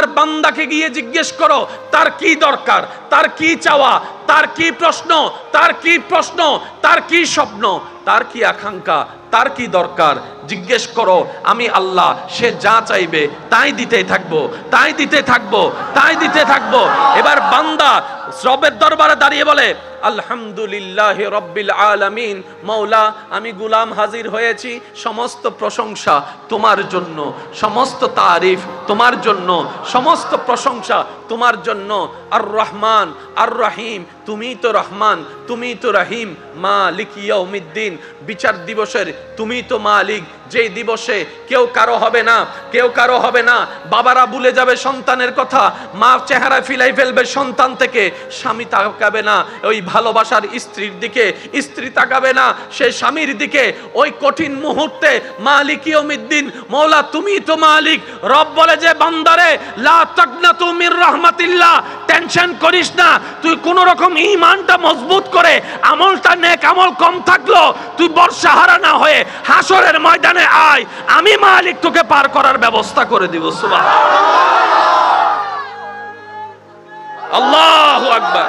আমার বান্দাকে গিয়ে জিজ্ঞেস করো তার কি দরকার, তার কি চাওয়া, তার কি প্রশ্ন, তার কি প্রশ্ন, তার কি স্বপ্ন, তার কি আকাঙ্ক্ষা, তার কি দরকার জিজ্ঞেস করো। আমি আল্লাহ সে যা চাইবে তাই দিতে থাকবো, তাই দিতে থাকবো, তাই দিতে থাকবো। এবার বান্দা রবের দরবারে দাঁড়িয়ে বলে আলহামদুলিল্লাহ রব্বিল আলামিন, মৌলা আমি গোলাম হাজির হয়েছি, সমস্ত প্রশংসা তোমার জন্য, সমস্ত তারিফ তোমার জন্য, সমস্ত প্রশংসা তোমার জন্য। আর রহমান আর রহিম, তুমি তো রহমান, তুমি তো রহিম, মালিক ইয়াউমিদ্দিন, বিচার দিবসের তুমি তো মালিক, যেই দিবসে কেউ কারো হবে না, কেউ কারো হবে না। বাবারা ভুলে যাবে সন্তানের কথা, মা চেহারা ফিলাই ফেলবে সন্তান থেকে, স্বামী তাকাবে না ওই ভালোবাসার স্ত্রীর দিকে, স্ত্রী তাকাবে না সে স্বামীর দিকে। ওই কঠিন মুহূর্তে মালিক ইয়াউমিদ্দিন, মওলা তুমি তো মালিক। রব বলে যে বান্দারে লা তাকনাতু মির রাহমাতিল্লাহ, টেনশন করিস না, তুই কোন রকম ঈমানটা মজবুত করে, আমলটা নেক আমল কম থাকলো তুই বর্ষাহারা না হয়ে হাসরের ময়দানে আয়, আমি মালিক তোকে পার করার ব্যবস্থা করে দিব। সুবহানাল্লাহ, আল্লাহু আকবার।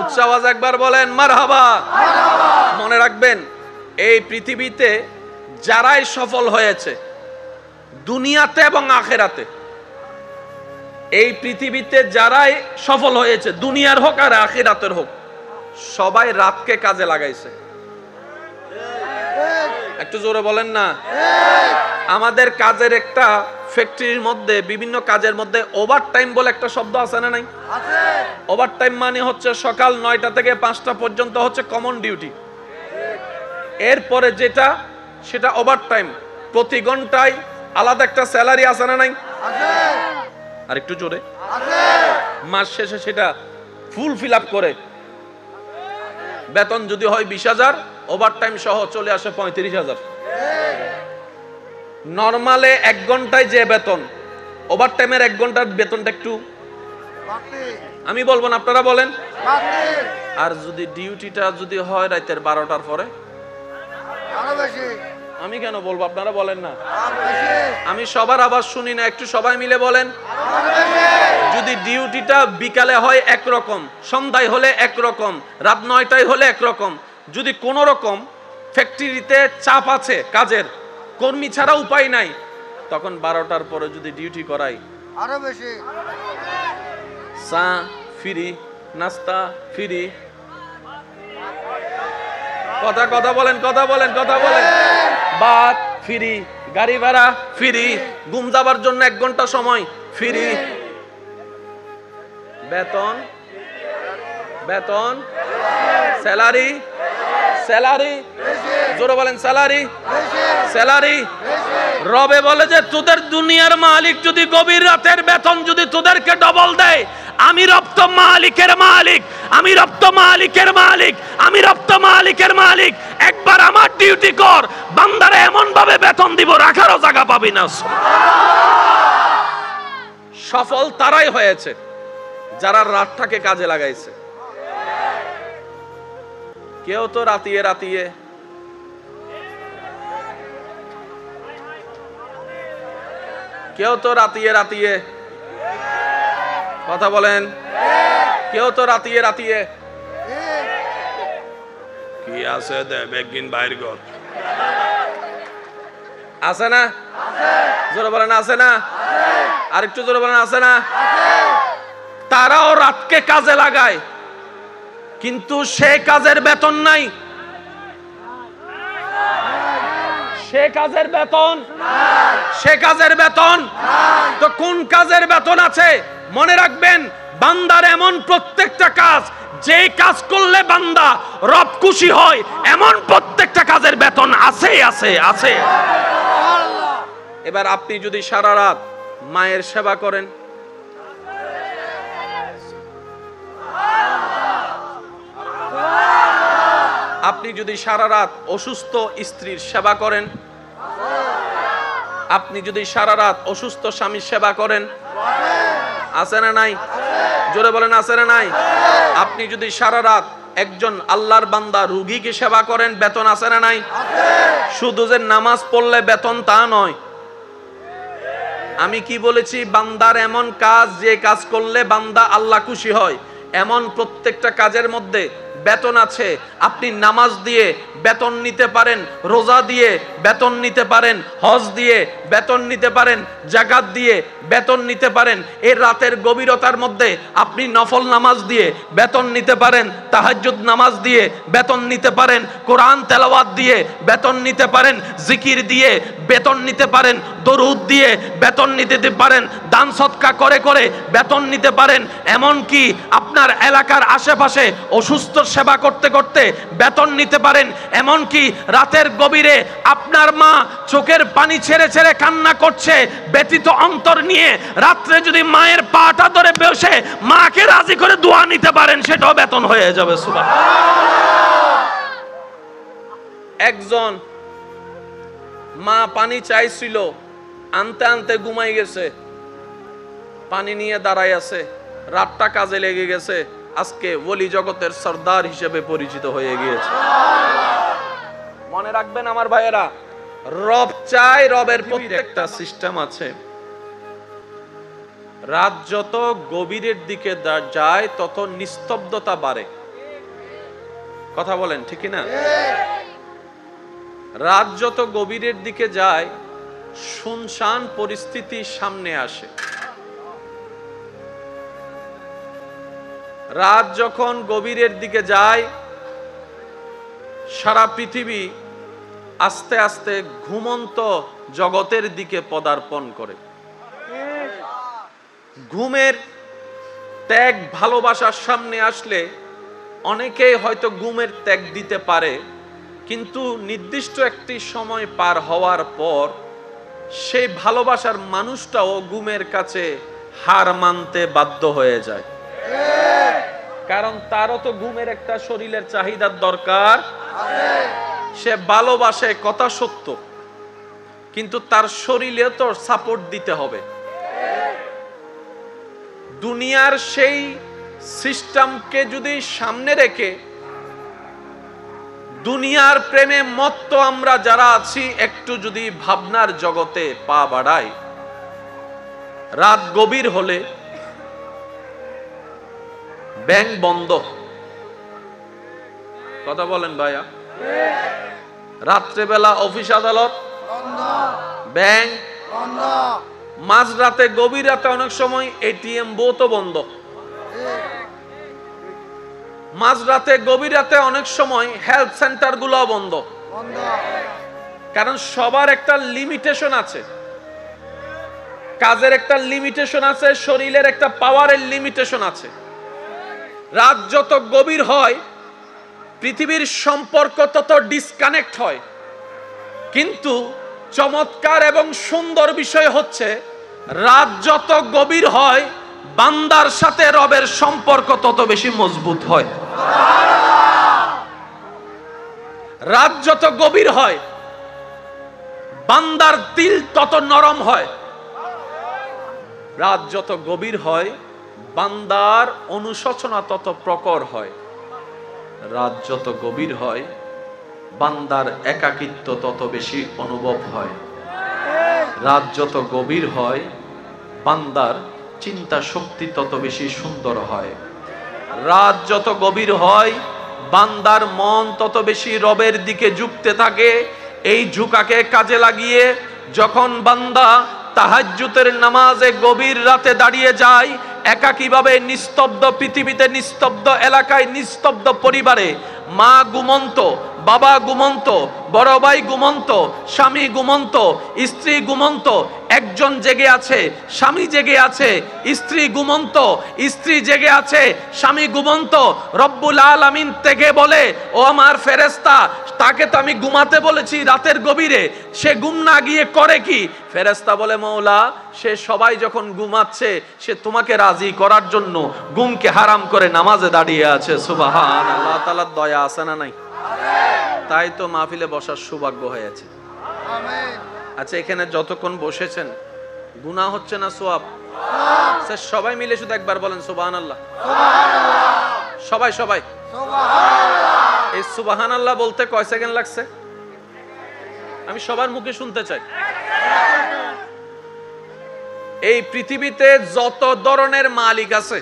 উচ্চ আওয়াজ একবার বলেন মারহাবা। মনে রাখবেন এই পৃথিবীতে যারাই সফল হয়েছে দুনিয়াতে এবং আখিরাতে, এই পৃথিবীতে যারাই সফল হয়েছে দুনিয়ার হোক আর আখিরাতের হোক, সবাই রাতকে কাজে লাগাইছে। একটু জোরে বলেন না। আমাদের কাজের একটা ফ্যাক্টরির মধ্যে বিভিন্ন কাজের মধ্যে ওভারটাইম বলে একটা শব্দ আছে না নাই? ওভারটাইম মানে হচ্ছে সকাল 9টা থেকে 5টা পর্যন্ত হচ্ছে কমন ডিউটি, এরপরে যেটা সেটা ওভারটাইম, প্রতি ঘন্টায় আলাদা একটা স্যালারি আছে না নাই? আর একটু জোরে। মাস শেষে সেটা ফুল ফিল আপ করে বেতন যদি হয় 20,000, ওভারটাইম সহ চলে আসে 35,000। নরমালে 1 ঘন্টায় যে বেতন, ওভারটাইমের 1 ঘন্টার বেতনটা একটু আমি বলবো না, আপনারা বলেন। আর যদি ডিউটিটা যদি হয় রাতের 12টার পরে, আমি কেন বলবো, আপনারা বলেন না। আমি সবার আওয়াজ শুনি না, একটু সবাই মিলে বলেন। যদি ডিউটিটা বিকালে হয় একরকম, সন্ধ্যায় হলে একরকম, রাত 9টায় হলে একরকম, যদি কোনো রকম ফ্যাক্টরিতে চাপ আছে কাজের, কর্মী ছাড়া উপায় নাই, তখন 12টার পরে যদি ডিউটি করাই আরো বেশি, চা ফ্রি, নাস্তা ফ্রি, কথা বলেন, কথা বলেন, কথা বলেন, ভাত ফ্রি, গাড়ি ভাড়া ফ্রি, ঘুম যাবার জন্য 1 ঘন্টা সময় ফ্রি, বেতন বেতন স্যালারি স্যালারি, জোরে বলেন স্যালারি স্যালারি। রবে বলে যে তোদের দুনিয়ার মালিক যদি গভীর রাতের বেতন যদি তোদেরকে ডবল দেয়, আমি রব তো মালিকের মালিক, আমি রব তো মালিকের মালিক, আমি রব তো মালিকের মালিক। একবার আমার ডিউটি কর, বান্দারে এমন ভাবে বেতন দিব রাখারও জায়গা পাবি না। সফল তারাই হয়েছে যারা রাতটাকে কাজে লাগাইছে। কেউ তো রাতিয়ে রাতিয়ে, কেউ তো রাতিয়ে রাতিয়ে, কথা বলেন, কেউ তো রাতিয়ে রাতিয়ে কি আছে দেবেগিন বাইর ঘর আছে না? জোরে বলেন আছে না? আর একটু জোরে বলেন আছে না? তারাও রাতকে কাজে লাগায়, কিন্তু সে কাজের বেতন নাই, সে কাজের বেতন, সে কাজের বেতন তো কোন কাজের বেতন আছে? মনে রাখবেন বান্দার এমন প্রত্যেকটা কাজ, যে কাজ করলে বান্দা রব খুশি হয়, এমন প্রত্যেকটা কাজের বেতন আছে আছে আছে। এবার আপনি যদি সারা রাত মায়ের সেবা করেন, আপনি যদি সারা রাত অসুস্থ স্ত্রীর সেবা করেন, আপনি যদি সারা রাত অসুস্থ স্বামীর সেবা করেন, আছে না নাই? জোরে বলেন আছে না নাই? আপনি যদি সারা রাত একজন আল্লাহর বান্দা রোগীকে সেবা করেন, বেতন আছে না নাই? শুধু যে নামাজ পড়লে বেতন তা নয়। আমি কি বলেছি? বান্দার এমন কাজ, যে কাজ করলে বান্দা আল্লাহ খুশি হয়, এমন প্রত্যেকটা কাজের মধ্যে বেতন আছে। আপনি নামাজ দিয়ে বেতন নিতে পারেন, রোজা দিয়ে বেতন নিতে পারেন, হজ দিয়ে বেতন নিতে পারেন, যাকাত দিয়ে বেতন নিতে পারেন। এই রাতের গভীরতার মধ্যে আপনি নফল নামাজ দিয়ে বেতন নিতে পারেন, তাহাজ্জুদ নামাজ দিয়ে বেতন নিতে পারেন, কোরআন তেলাওয়াত দিয়ে বেতন নিতে পারেন, জিকির দিয়ে বেতন নিতে পারেন, দরুদ দিয়ে বেতন নিতে পারেন, দান সদকা করে করে বেতন নিতে পারেন। এমন কি আপনার এলাকার আশেপাশে অসুস্থ সেবা করতে করতে বেতন নিতে পারেন। এমন কি রাতের গভীরে আপনার মা চোখের পানি ছেড়ে ছেড়ে কান্না করছে, ব্যথিত অন্তর নিয়ে রাত্রে যদি মায়ের পাটা ধরে বসে মাকে রাজি করে দোয়া নিতে পারেন, সেটাও বেতন হয়ে যাবে। সুবহানাল্লাহ। একজন মা পানি চাইছিল, আনতে আনতে ঘুমাই গেছে, পানি নিয়ে দাঁড়ায় আছে, রাতটা কাজে লেগে গেছে, আজকে ওলি জগতের সর্দার হিসেবে পরিচিত হয়ে গিয়েছে। মনে রাখবেন আমার ভাইয়েরা, রব চাই, রবের প্রত্যেকটা সিস্টেম আছে। রাত যত গভীরের দিকে যায় তত নিস্তব্ধতা বাড়ে। কথা বলেন ঠিক না? রাত যত গভীরের দিকে যায় শুনশান পরিস্থিতি সামনে আসে। রাত যখন গভীরের দিকে যায় সারা পৃথিবী আস্তে আস্তে ঘুমন্ত জগতের দিকে পদার্পণ করে। ঘুমের ত্যাগ ভালোবাসার সামনে আসলে অনেকেই হয়তো ঘুমের ত্যাগ দিতে পারে, কিন্তু নির্দিষ্ট একটি সময় পার হওয়ার পর সেই ভালোবাসার মানুষটাও ঘুমের কাছে হার মানতে বাধ্য হয়ে যায়। কারণ তারও তো ঘুমের একটা শরীরের চাহিদার দরকার। সে ভালোবাসে, কথা সত্য, কিন্তু তার শরীরে তো সাপোর্ট দিতে হবে। দুনিয়ার সেই সিস্টেমকে যদি সামনে রেখে দুনিয়ার প্রেমে মত্ত আমরা যারা আছি একটু যদি ভাবনার জগতে পা বাড়াই, রাত গভীর হলে ব্যাংক বন্ধ। কথা বলেন ভাইয়া? রাত্রেবেলা অফিস আদালত বন্ধ, ব্যাংক বন্ধ, মাঝরাতে গভীর রাতে অনেক সময় এটিএম বুথও বন্ধ, মাঝরাতে গভীর রাতে অনেক সময় হেলথ সেন্টার গুলো বন্ধ। কারণ সবার একটা লিমিটেশন আছে, কাজের একটা লিমিটেশন আছে, শরীরের একটা পাওয়ারের লিমিটেশন আছে। রাত যত গভীর হয় পৃথিবীর সম্পর্ক তত ডিসকানেক্ট হয়। কিন্তু চমৎকার এবং সুন্দর বিষয় হচ্ছে, রাত যত গভীর হয় বান্দার সাথে রবের সম্পর্ক তত বেশি মজবুত হয়। রাত যত গভীর হয় বান্দার দিল তত নরম হয়। রাত যত গভীর হয় বান্দার অনুশোচনা তত প্রকট হয়। রাত যত গভীর হয় বান্দার একাকিত্ব তত বেশি অনুভব হয়। রাত যত গভীর হয় বান্দার চিন্তা শক্তি তত বেশি সুন্দর হয়। রাত যত গভীর হয় বান্দার মন তত বেশি রবের দিকে ঝুঁকতে থাকে। এই ঝুঁকাকে কাজে লাগিয়ে যখন বান্দা তাহাজ্জুদের নামাজে গভীর রাতে দাঁড়িয়ে যায়, একাকীভাবে নিস্তব্ধ পৃথিবীতে, নিস্তব্ধ এলাকায়, নিস্তব্ধ পরিবারে, মা ঘুমন্ত, বাবা ঘুমন্ত, বড় ভাই ঘুমন্ত, স্বামী ঘুমন্ত, স্ত্রী ঘুমন্ত, একজন জেগে আছে, স্বামী জেগে আছে, স্ত্রী ঘুমন্ত, স্ত্রী জেগে আছে, স্বামী ঘুমন্ত। রব্বুল আলামিন থেকে বলে, ও আমার ফেরেশতা, তাকে তো আমি ঘুমাতে বলেছি রাতের গভীরে, সে ঘুম না গিয়ে করে কি? ফেরেশতা বলে, মওলা, সে সবাই যখন ঘুমাচ্ছে সে তোমাকে রাজি করার জন্য ঘুমকে হারাম করে নামাজে দাঁড়িয়ে আছে। সুবহানাল্লাহ। আল্লাহ তাআলার দয়া আছে না নাই? তাই তো মাহফিলে বসার সৌভাগ্য হয়েছে। আচ্ছা, এখানে যতক্ষণ বসেছেন গুনাহ হচ্ছে না সওয়াব? সবাই মিলে শুধু একবার বলেন সুবহানাল্লাহ। সবাই সবাই এই সুবহানাল্লাহ বলতে কয় সেকেন্ড লাগছে? আমি সবার মুখে শুনতে চাই। এই পৃথিবীতে যত ধরনের মালিক আছে,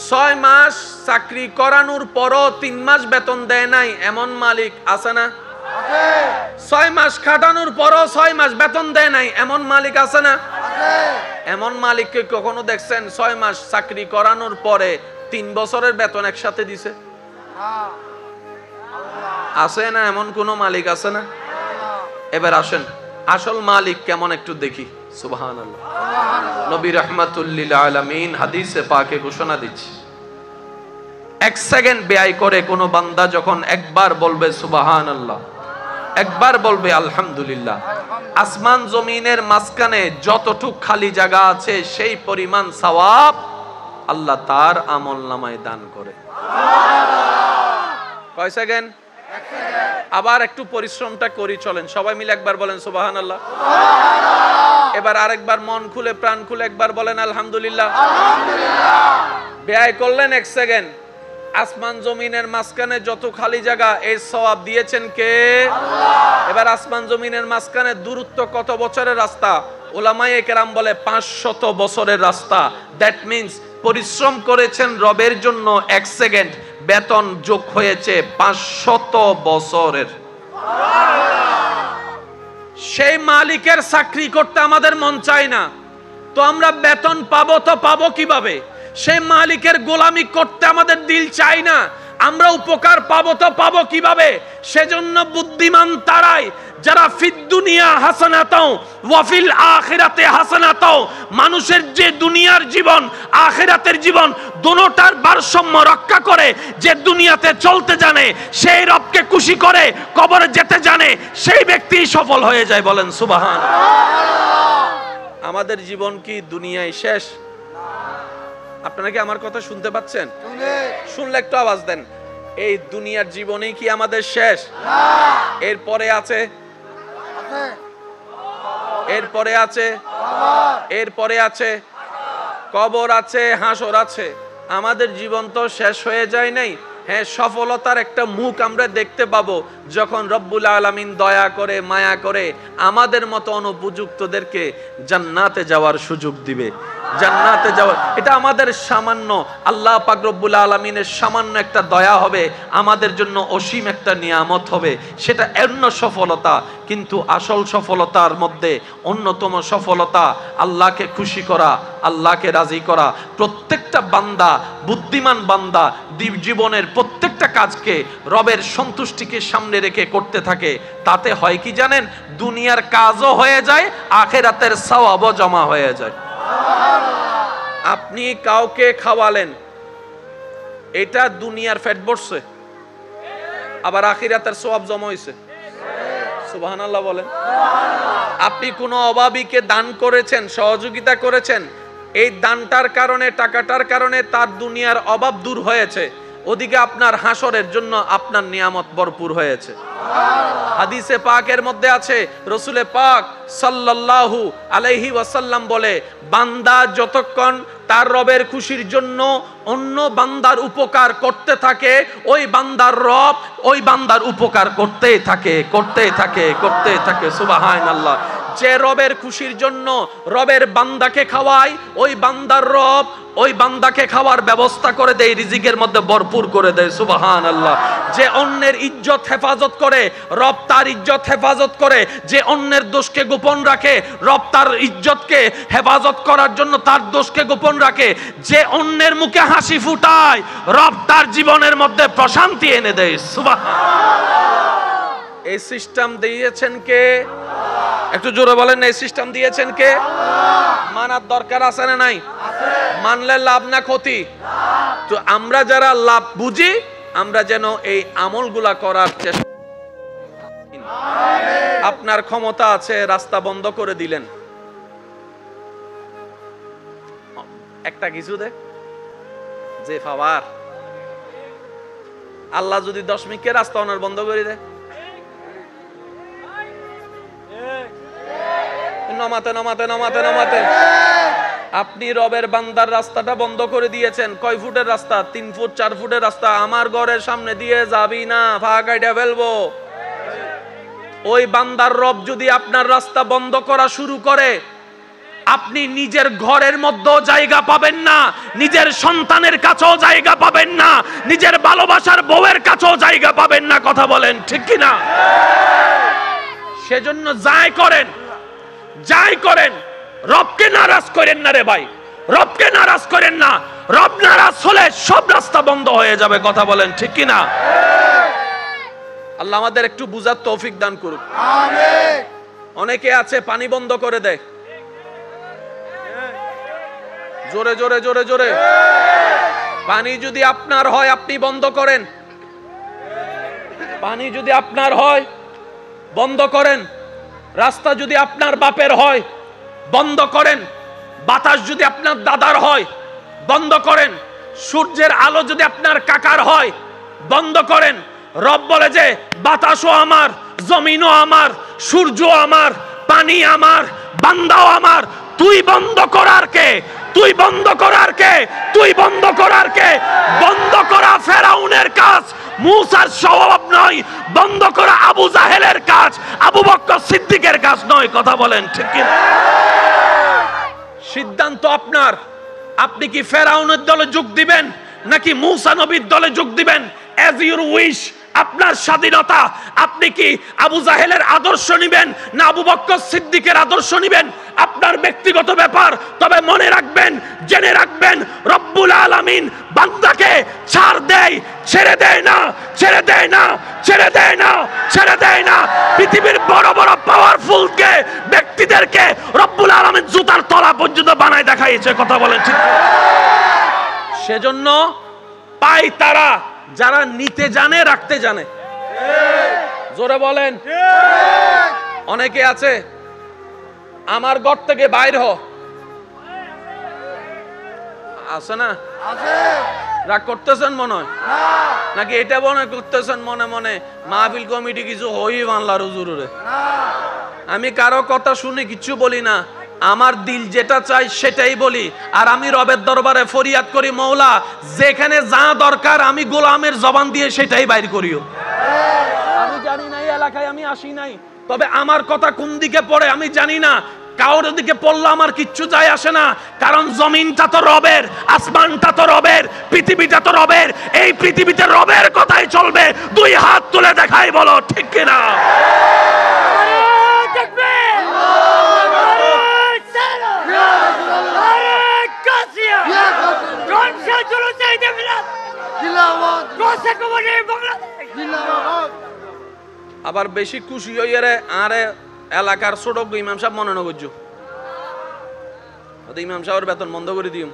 6 মাস চাকরি করানোর পরও 3 মাস বেতন দেয় নাই এমন মালিক আছে না? 6 মাস খাটানোর পরও 6 মাস বেতন দেয় নাই এমন মালিক আছে না? এমন মালিককে কখনো দেখছেন 6 মাস চাকরি করানোর পরে 3 বছরের বেতন একসাথে দিছে? আছে না? এমন কোন মালিক আছে না? এবার আসেন আসল মালিক কেমন একটু দেখি। সুবহানাল্লাহ। নবী রাহমাতুল লিল আলামিন হাদিসে পাকে ঘোষণা দিচ্ছে, 1 সেকেন্ড ব্যয় করে কোন বান্দা যখন একবার বলবে সুবহানাল্লাহ, একবার বলবে আলহামদুলিল্লাহ, আসমান জমিনের মাঝখানে যতটুক খালি জায়গা আছে সেই পরিমাণ সওয়াব আল্লাহ তার আমলনামায় দান করে। কয় সেকেন্ড? আবার একটু পরিশ্রমটা করি, চলেন সবাই মিলে একবার বলেন সুবহানাল্লাহ। এবার আরেকবার মন খুলে প্রাণ খুলে একবার বলেন আলহামদুলিল্লাহ। ব্যয় করলেন 1 সেকেন্ড, আসমান জমিনের মাঝখানে যত খালি জায়গা এই সওয়াব দিয়েছেন কে? আল্লাহ। এবার আসমান জমিনের মাঝখানে দূরত্ব কত বছরের রাস্তা? উলামায়ে কেরাম বলে 500 বছরের রাস্তা। দ্যাট মিন্স পরিশ্রম করেছেন রবের জন্য 1 সেকেন্ড, বেতন যোগ হয়েছে 500 বছরের। সেই মালিকের চাকরি করতে আমাদের মন চায় না, তো আমরা বেতন পাবো তো পাবো কিভাবে? সেই মালিকের গোলামি করতে আমাদের দিল চাই না, আমরা উপকার পাবো তো পাবো কিভাবে? সেজন্য বুদ্ধিমান তারাই যারা ফিদ দুনিয়া হাসানাতাও ওয়া ফিল আখিরাতে হাসানাতাও, মানুষের যে দুনিয়ার জীবন আখিরাতের জীবন দুটোটার ভারসাম্য রক্ষা করে, যে দুনিয়াতে চলতে জানে, সেই রবকে খুশি করে কবরে যেতে জানে, সেই ব্যক্তি সফল হয়ে যায়। বলেন সুবহানাল্লাহ। আমাদের জীবন কি দুনিয়ায় শেষ? আপনারা কি আমার কথা শুনতে পাচ্ছেন? শুনলে একটু আওয়াজ দেন। এই দুনিয়ার জীবনেই কি আমাদের শেষ? না। এরপরে আছে, এরপরে আছে, এরপরে আছে কবর আছে, হাসর আছে। আমাদের জীবন তো শেষ হয়ে যায় নাই। হ্যাঁ, সফলতার একটা মুখ আমরা দেখতে পাবো যখন রব্বুল আলামিন দয়া করে মায়া করে আমাদের মতো অনুপযুক্তদেরকে জান্নাতে যাওয়ার সুযোগ দিবে। জান্নাতে যাওয়ার এটা আমাদের সামান্য, আল্লাহ পাক রব্বুল আলামিনের সামান্য একটা দয়া হবে, আমাদের জন্য অসীম একটা নিয়ামত হবে, সেটা অন্য সফলতা। কিন্তু আসল সফলতার মধ্যে অন্যতম সফলতা আল্লাহকে খুশি করা, আল্লাহকে রাজি করা। প্রত্যেকটা বান্দা, বুদ্ধিমান বান্দা জীবনের প্রত্যেকটা কাজকে রবের সন্তুষ্টিকে সামনে রেখে করতে থাকে। তাতে হয় কি জানেন? দুনিয়ার কাজও হয়ে যায়, আখিরাতের সওয়াবও জমা হয়ে যায়। আপনি কাউকে খাওয়ালেন, এটা দুনিয়ার পেট ভরছে, আবার আখিরাতের সওয়াব জমা হইছে। সুবহানাল্লাহ বলেন। আপনি কোনো অভাবীকে দান করেছেন, সহযোগিতা করেছেন, এই দানটার কারণে, টাকাটার কারণে তার দুনিয়ার অভাব দূর হয়েছে, ওদিকে আপনার হাসরের জন্য আপনার নিয়ামত ভরপুর হয়েছে। হাদিসে পাকের মধ্যে আছে, রসুলে পাক সাল্লাল্লাহু আলাইহি ওয়াসাল্লাম বলে, বান্দা যতক্ষণ তার রবের খুশির জন্য অন্য বান্দার উপকার করতে থাকে, ওই বান্দার রব ওই বান্দার উপকার করতেই থাকে, করতেই থাকে, করতেই থাকে। সুবহানাল্লাহ। যে রবের খুশির জন্য রবের বান্দাকে খাওয়ায়, ওই বান্দার রব ওই বান্দাকে খাওয়ার ব্যবস্থা করে দেয়, রিজিকের মধ্যে ভরপুর করে দেয়। সুবহানাল্লাহ। যে অন্যের ইজ্জত হেফাজত করে, রব তার ইজ্জত হেফাজত করে। যে অন্যের দোষকে গোপন রাখে, রব তার ইজ্জতকে হেফাজত করার জন্য তার দোষকে গোপন রাখে। যে অন্যের মুখে হাসি ফুটায়, রব তার জীবনের মধ্যে প্রশান্তি এনে দেয়। সুবহানাল্লাহ। এই সিস্টেম দিয়েছেন কে? একটু জোরে বলেন, এই সিস্টেম দিয়েছেন কে? মানার দরকার আছে না নাই? মানলে লাভ না ক্ষতি? তো আমরা যারা লাভ বুঝি, আমরা যেন এই আমলগুলা করার চেষ্টা। আপনার ক্ষমতা আছে, রাস্তা বন্ধ করে দিলেন, একটা কিছু দে যে পাওয়ার, আল্লাহ যদি 10 মিনিটে রাস্তা ওনার বন্ধ করে দেয়, নামাতে নামাতে নামাতে নামাতে আপনি রবের বান্দার রাস্তাটা বন্ধ করে দিয়েছেন। কয় ফুটের রাস্তা? 3 ফুট 4 ফুটের রাস্তা। আমার ঘরের সামনে দিয়ে যাবি না, ফাঁকাইটা ফেলবো। ওই বান্দার রব যদি আপনার রাস্তা বন্ধ করা শুরু করে, আপনি নিজের ঘরের মধ্যেও জায়গা পাবেন না, নিজের সন্তানের কাছেও জায়গা পাবেন না, নিজের ভালোবাসার বউয়ের কাছেও জায়গা পাবেন না। কথা বলেন ঠিক কিনা? সেজন্য যাই করেন রবকে নারাজ করেন না রে ভাই, রবকে নারাজ করেন না। রব নারাজ হলে সব রাস্তা বন্ধ হয়ে যাবে। কথা বলেন ঠিক কিনা? আল্লাহ আমাদের একটু বুঝার তৌফিক দান করুক। আমিন। অনেকে আছে পানি বন্ধ করে দেয়। জোরে জোরে জোরে জোরে। পানি যদি আপনার হয় আপনি বন্ধ করেন। পানি যদি আপনার হয় বন্ধ করেন। রাস্তা যদি আপনার বাপের হয় বন্ধ করেন। বাতাস যদি আপনার দাদার হয় বন্ধ করেন। সূর্যের আলো যদি আপনার কাকার হয় বন্ধ করেন। রব বলে যে বাতাসও আমার, জমিনও আমার, সূর্য আমার, পানি আমার, বান্দাও আমার। তুই বন্ধ করার কে? তুই বন্ধ করার কে? তুই বন্ধ করার কে? বন্ধ করা ফেরাউনের কাজ, মুসার স্বভাব নয়। বন্ধ করা আবু জাহেলের কাজ, আবু বকর সিদ্দিকের কাজ নয়। কথা বলেন ঠিক কি? সিদ্ধান্ত আপনার। আপনি কি ফেরাউনের দলে যোগ দিবেন নাকি মুসা নবীর দলে যোগ দিবেন? as your wish, আপনার স্বাধীনতা। আপনি কি আবু জাহেলের আদর্শ নিবেন না আবু বকর সিদ্দিকের আদর্শ নিবেন? আপনার ব্যক্তিগত ব্যাপার। তবে মনে রাখবেন, জেনে রাখবেন, রব্বুল আলামিন বান্দাকে ছাড় দেয়, ছেড়ে দেয় না, ছেড়ে দেয় না, ছেড়ে দেয় না, ছেড়ে দেয় না। পৃথিবীর বড় বড় পাওয়ারফুল কে ব্যক্তিদেরকে রব্বুল আলামিন জুতার তলা পর্যন্ত বানায় দেখাইছে। কথা বলেন ঠিক? সেজন্য পাই তারা যারা নিতে জানে, রাখতে জানে। জোরে বলেন। অনেকে আছে আমার ঘর থেকে বাইর হ, আছে না? রাগ করতেছেন মনে হয় নাকি এটা মনে করতেছেন মনে মনে মাহফিল কমিটি কিছু হই বাংলার হুজুরে? আমি কারো কথা শুনে কিছু বলি না, আমার দিল যেটা চাই সেটাই বলি। আর আমি রবের দরবারে ফরিয়াদ করি, মওলা যেখানে যা দরকার আমি গোলামের জবান দিয়ে সেটাই বাইর করিও। আমি জানি না এই এলাকায় আমি আসি নাই, তবে আমার কথা কোন দিকে পড়ে আমি জানি না। কাউর দিকে পড়লে আমার কিচ্ছু যায় আসে না, কারণ জমিনটা তো রবের, আসমানটা তো রবের, পৃথিবীটা তো রবের। এই পৃথিবীতে রবের কথাই চলবে। দুই হাত তুলে দেখাই, বলো ঠিক কিনা? আবার বেশি খুশি হইয়া রে আরে এলাকার ছোট ইমাম সাহেব মনে না করছো, ইমাম সাহেবের বেতন বন্ধ করে দিম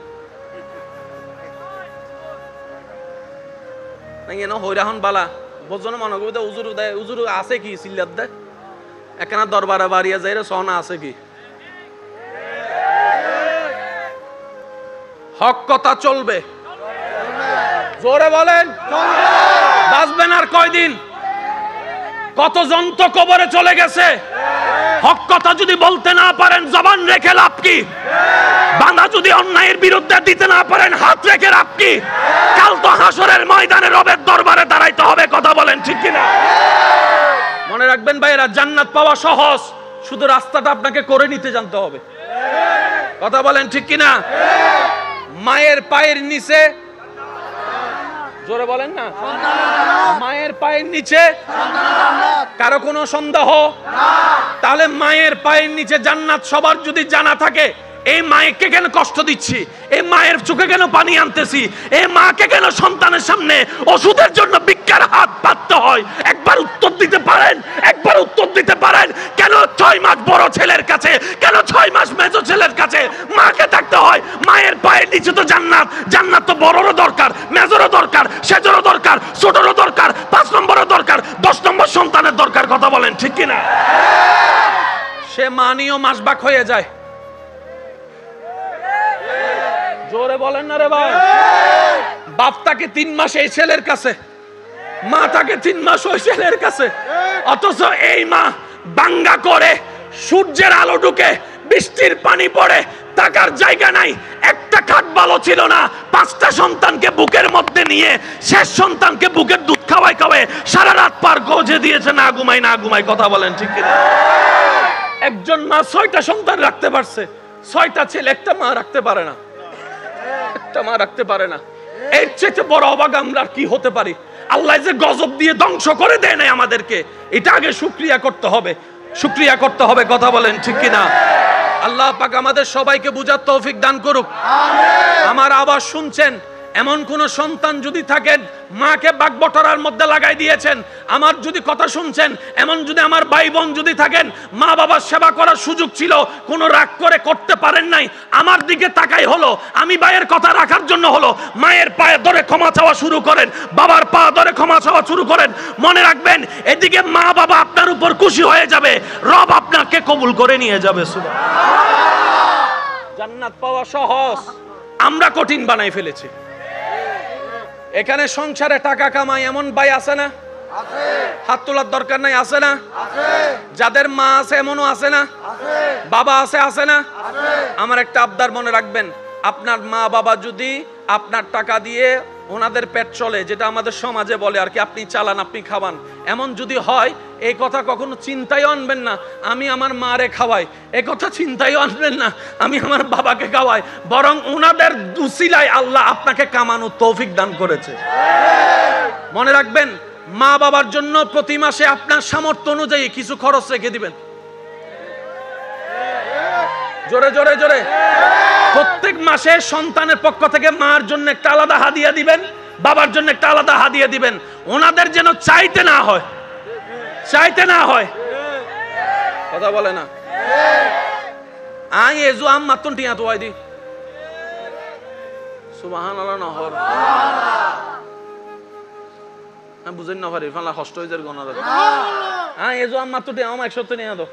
হইরাহন বালা বোঝো মনে করবে উজুর দেয়। উজুর আছে কি সিল্লাত দেয় একখানা দরবারে বাড়িয়া যাই রে সনা আছে কি? হক কথা চলবে। জোরে বলেন। বাঁচবেন আর কয়দিন? কতজন তো কবরে চলে গেছে। হক কথা যদি বলতে না পারেন জবান রেখে লাভ কি? বাঁধা যদি অন্যায়ের বিরুদ্ধে দিতে না পারেন হাত রেখে লাভ কি? কাল তো হাসরের ময়দানে রবের দরবারে দাঁড়াইতে হবে। কথা বলেন ঠিক কিনা? মনে রাখবেন ভাইয়েরা, জান্নাত পাওয়া সহজ, শুধু রাস্তাটা আপনাকে করে নিতে জানতে হবে। কথা বলেন ঠিক কিনা? মায়ের পায়ের নিচে, জোরে বলেন না, মায়ের পায়ের নিচে কারো কোনো সন্দেহ? তাহলে মায়ের পায়ের নিচে জান্নাত সবার যদি জানা থাকে, এই মাকে কেন কষ্ট দিচ্ছি? এই মায়ের চোখে কেন পানি আনতেছি? এই মাকে কেন সন্তানের সামনে ওষুধের জন্য ভিক্ষার হাত পাততে হয়? একবার উত্তর দিতে পারেন? একবার উত্তর দিতে পারেন? কেন 6 মাস বড় ছেলের কাছে, কেন 6 মাস মেজো ছেলের কাছে মাকে থাকতে হয়? মায়ের পায়ের নিচে তো জান্নাত। জান্নাত তো বড়রও দরকার, মেজরও দরকার, সেজরও দরকার, ছোটরও দরকার, 5 নম্বরও দরকার, 10 নম্বর সন্তানের দরকার। কথা বলেন ঠিক কিনা? সে মানিও মাসবাক হয়ে যায়। জোরে বলেন না রে ভাই। বাপ তাকে 3 মাস এই ছেলের কাছে, মা তাকে 3 মাস ওই ছেলের কাছে, অথচ এই মা বাঙ্গা করে সূর্যের আলো ঢুকে, বৃষ্টির পানি পড়ে, টাকার জায়গা নাই, একটা খাট ভালো ছিল না, 5টা সন্তানকে বুকের মধ্যে নিয়ে শেষ সন্তানকে বুকের দুধ খাওয়াই খাওয়াই সারা রাত পার গজে দিয়েছে, না ঘুমাই। কথা বলেন ঠিক কিনা? একজন মা 6টা সন্তান রাখতে পারছে, 6টা ছেলে, একটা মা রাখতে পারে না, একটা মা রাখতে পারে না। এর চেয়ে বড় অবাক আমরা কি হতে পারি? আল্লাহ যে গজব দিয়ে ধ্বংস করে দেয় নাই আমাদেরকে, এটা আগে শুকরিয়া করতে হবে, শুকরিয়া করতে হবে। কথা বলেন ঠিক কিনা? আল্লাহ পাক আমাদের সবাইকে বুঝার তৌফিক দান করুক। আমার আওয়াজ শুনছেন, এমন কোন সন্তান যদি থাকেন মাকে বাগবটরার মধ্যে লাগাই দিয়েছেন, আমার যদি কথা শুনছেন, এমন যদি আমার ভাই বোন যদি থাকেন মা বাবার সেবা করার সুযোগ ছিল, কোন রাগ করে করতে পারেন নাই, আমার দিকে তাকাই হলো, আমি ভাইয়ের কথা রাখার জন্য হলো, মায়ের পায়ে ধরে ক্ষমা চাওয়া শুরু করেন, বাবার পা ধরে ক্ষমা চাওয়া শুরু করেন। মনে রাখবেন, এদিকে মা বাবা আপনার উপর খুশি হয়ে যাবে, রব আপনাকে কবুল করে নিয়ে যাবে। সুবহানাল্লাহ। জান্নাত পাওয়া সহজ, আমরা কঠিন বানাই ফেলেছি। এখানে সংসারে টাকা কামাই এমন ভাই আছে না? আছে। হাত তোলার দরকার নাই, আছে না? আছে। যাদের মা আছে এমনও আছে না? আছে। বাবা আছে, আছে না? আছে। আমার একটা আবদার মনে রাখবেন, আপনার মা বাবা যদি আপনার টাকা দিয়ে ওনাদের পেট চলে, যেটা আমাদের সমাজে বলে আর কি, আপনি চালান, আপনি খাওয়ান, এমন যদি হয়, এই কথা কখনো চিন্তায় আনবেন না আমি আমার মারে খাওয়াই, এই কথা চিন্তায় আনবেন না আমি আমার বাবাকে খাওয়াই, বরং ওনাদের উসিলায় আল্লাহ আপনাকে কামানোর তৌফিক দান করেছে। মনে রাখবেন, মা বাবার জন্য প্রতি মাসে আপনার সামর্থ্য অনুযায়ী কিছু খরচ রেখে দিবেন। জোরে জোরে জোরে। প্রত্যেক মাসে সন্তানের পক্ষ থেকে মার জন্য একটা আলাদা হাদিয়া দিবেন, বাবার জন্য একটা আলাদা হাদিয়া দিবেন, ওনাদের যেন চাইতে না হয়, চাইতে না হয়। কথা বলে না? আই এজু আম মাত্তন টিয়া তো আইদি সুবহানাল্লাহ নহর আমি বুঝেন না পারি ফালা কষ্ট হয়ে যায় গণার। আই এজু আম মাত্তন টিয়া আম 100 টিয়া দাও,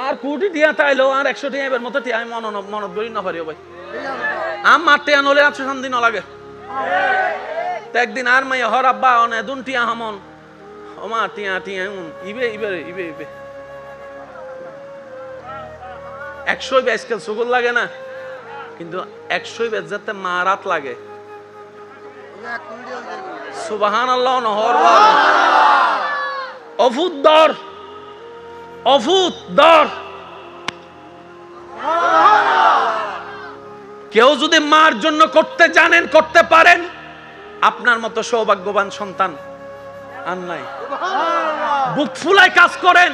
আর কোটি টিয়া তাইলো আর 100 টিয়া এবার মতো টিয়া আমি মনত করি না পারি ভাই। আম মারতে আনলে 800 দিন লাগে। তো একদিন আর মাইয়া হর আব্বা অনে দুন টিয়া হামন ওমা টিয়া টিয়া ইবে ইবে ইবে ইবে 100 আজকাল সুগুল লাগে না, কিন্তু 100 যাতে মারাত লাগে। সুবহানাল্লাহ নহর অভূত দর, অভূত দর। কেউ যদি মার জন্য করতে জানেন, করতে পারেন, আপনার মতো সৌভাগ্যবান সন্তান আর নাই। বুক ফুলায় কাজ করেন,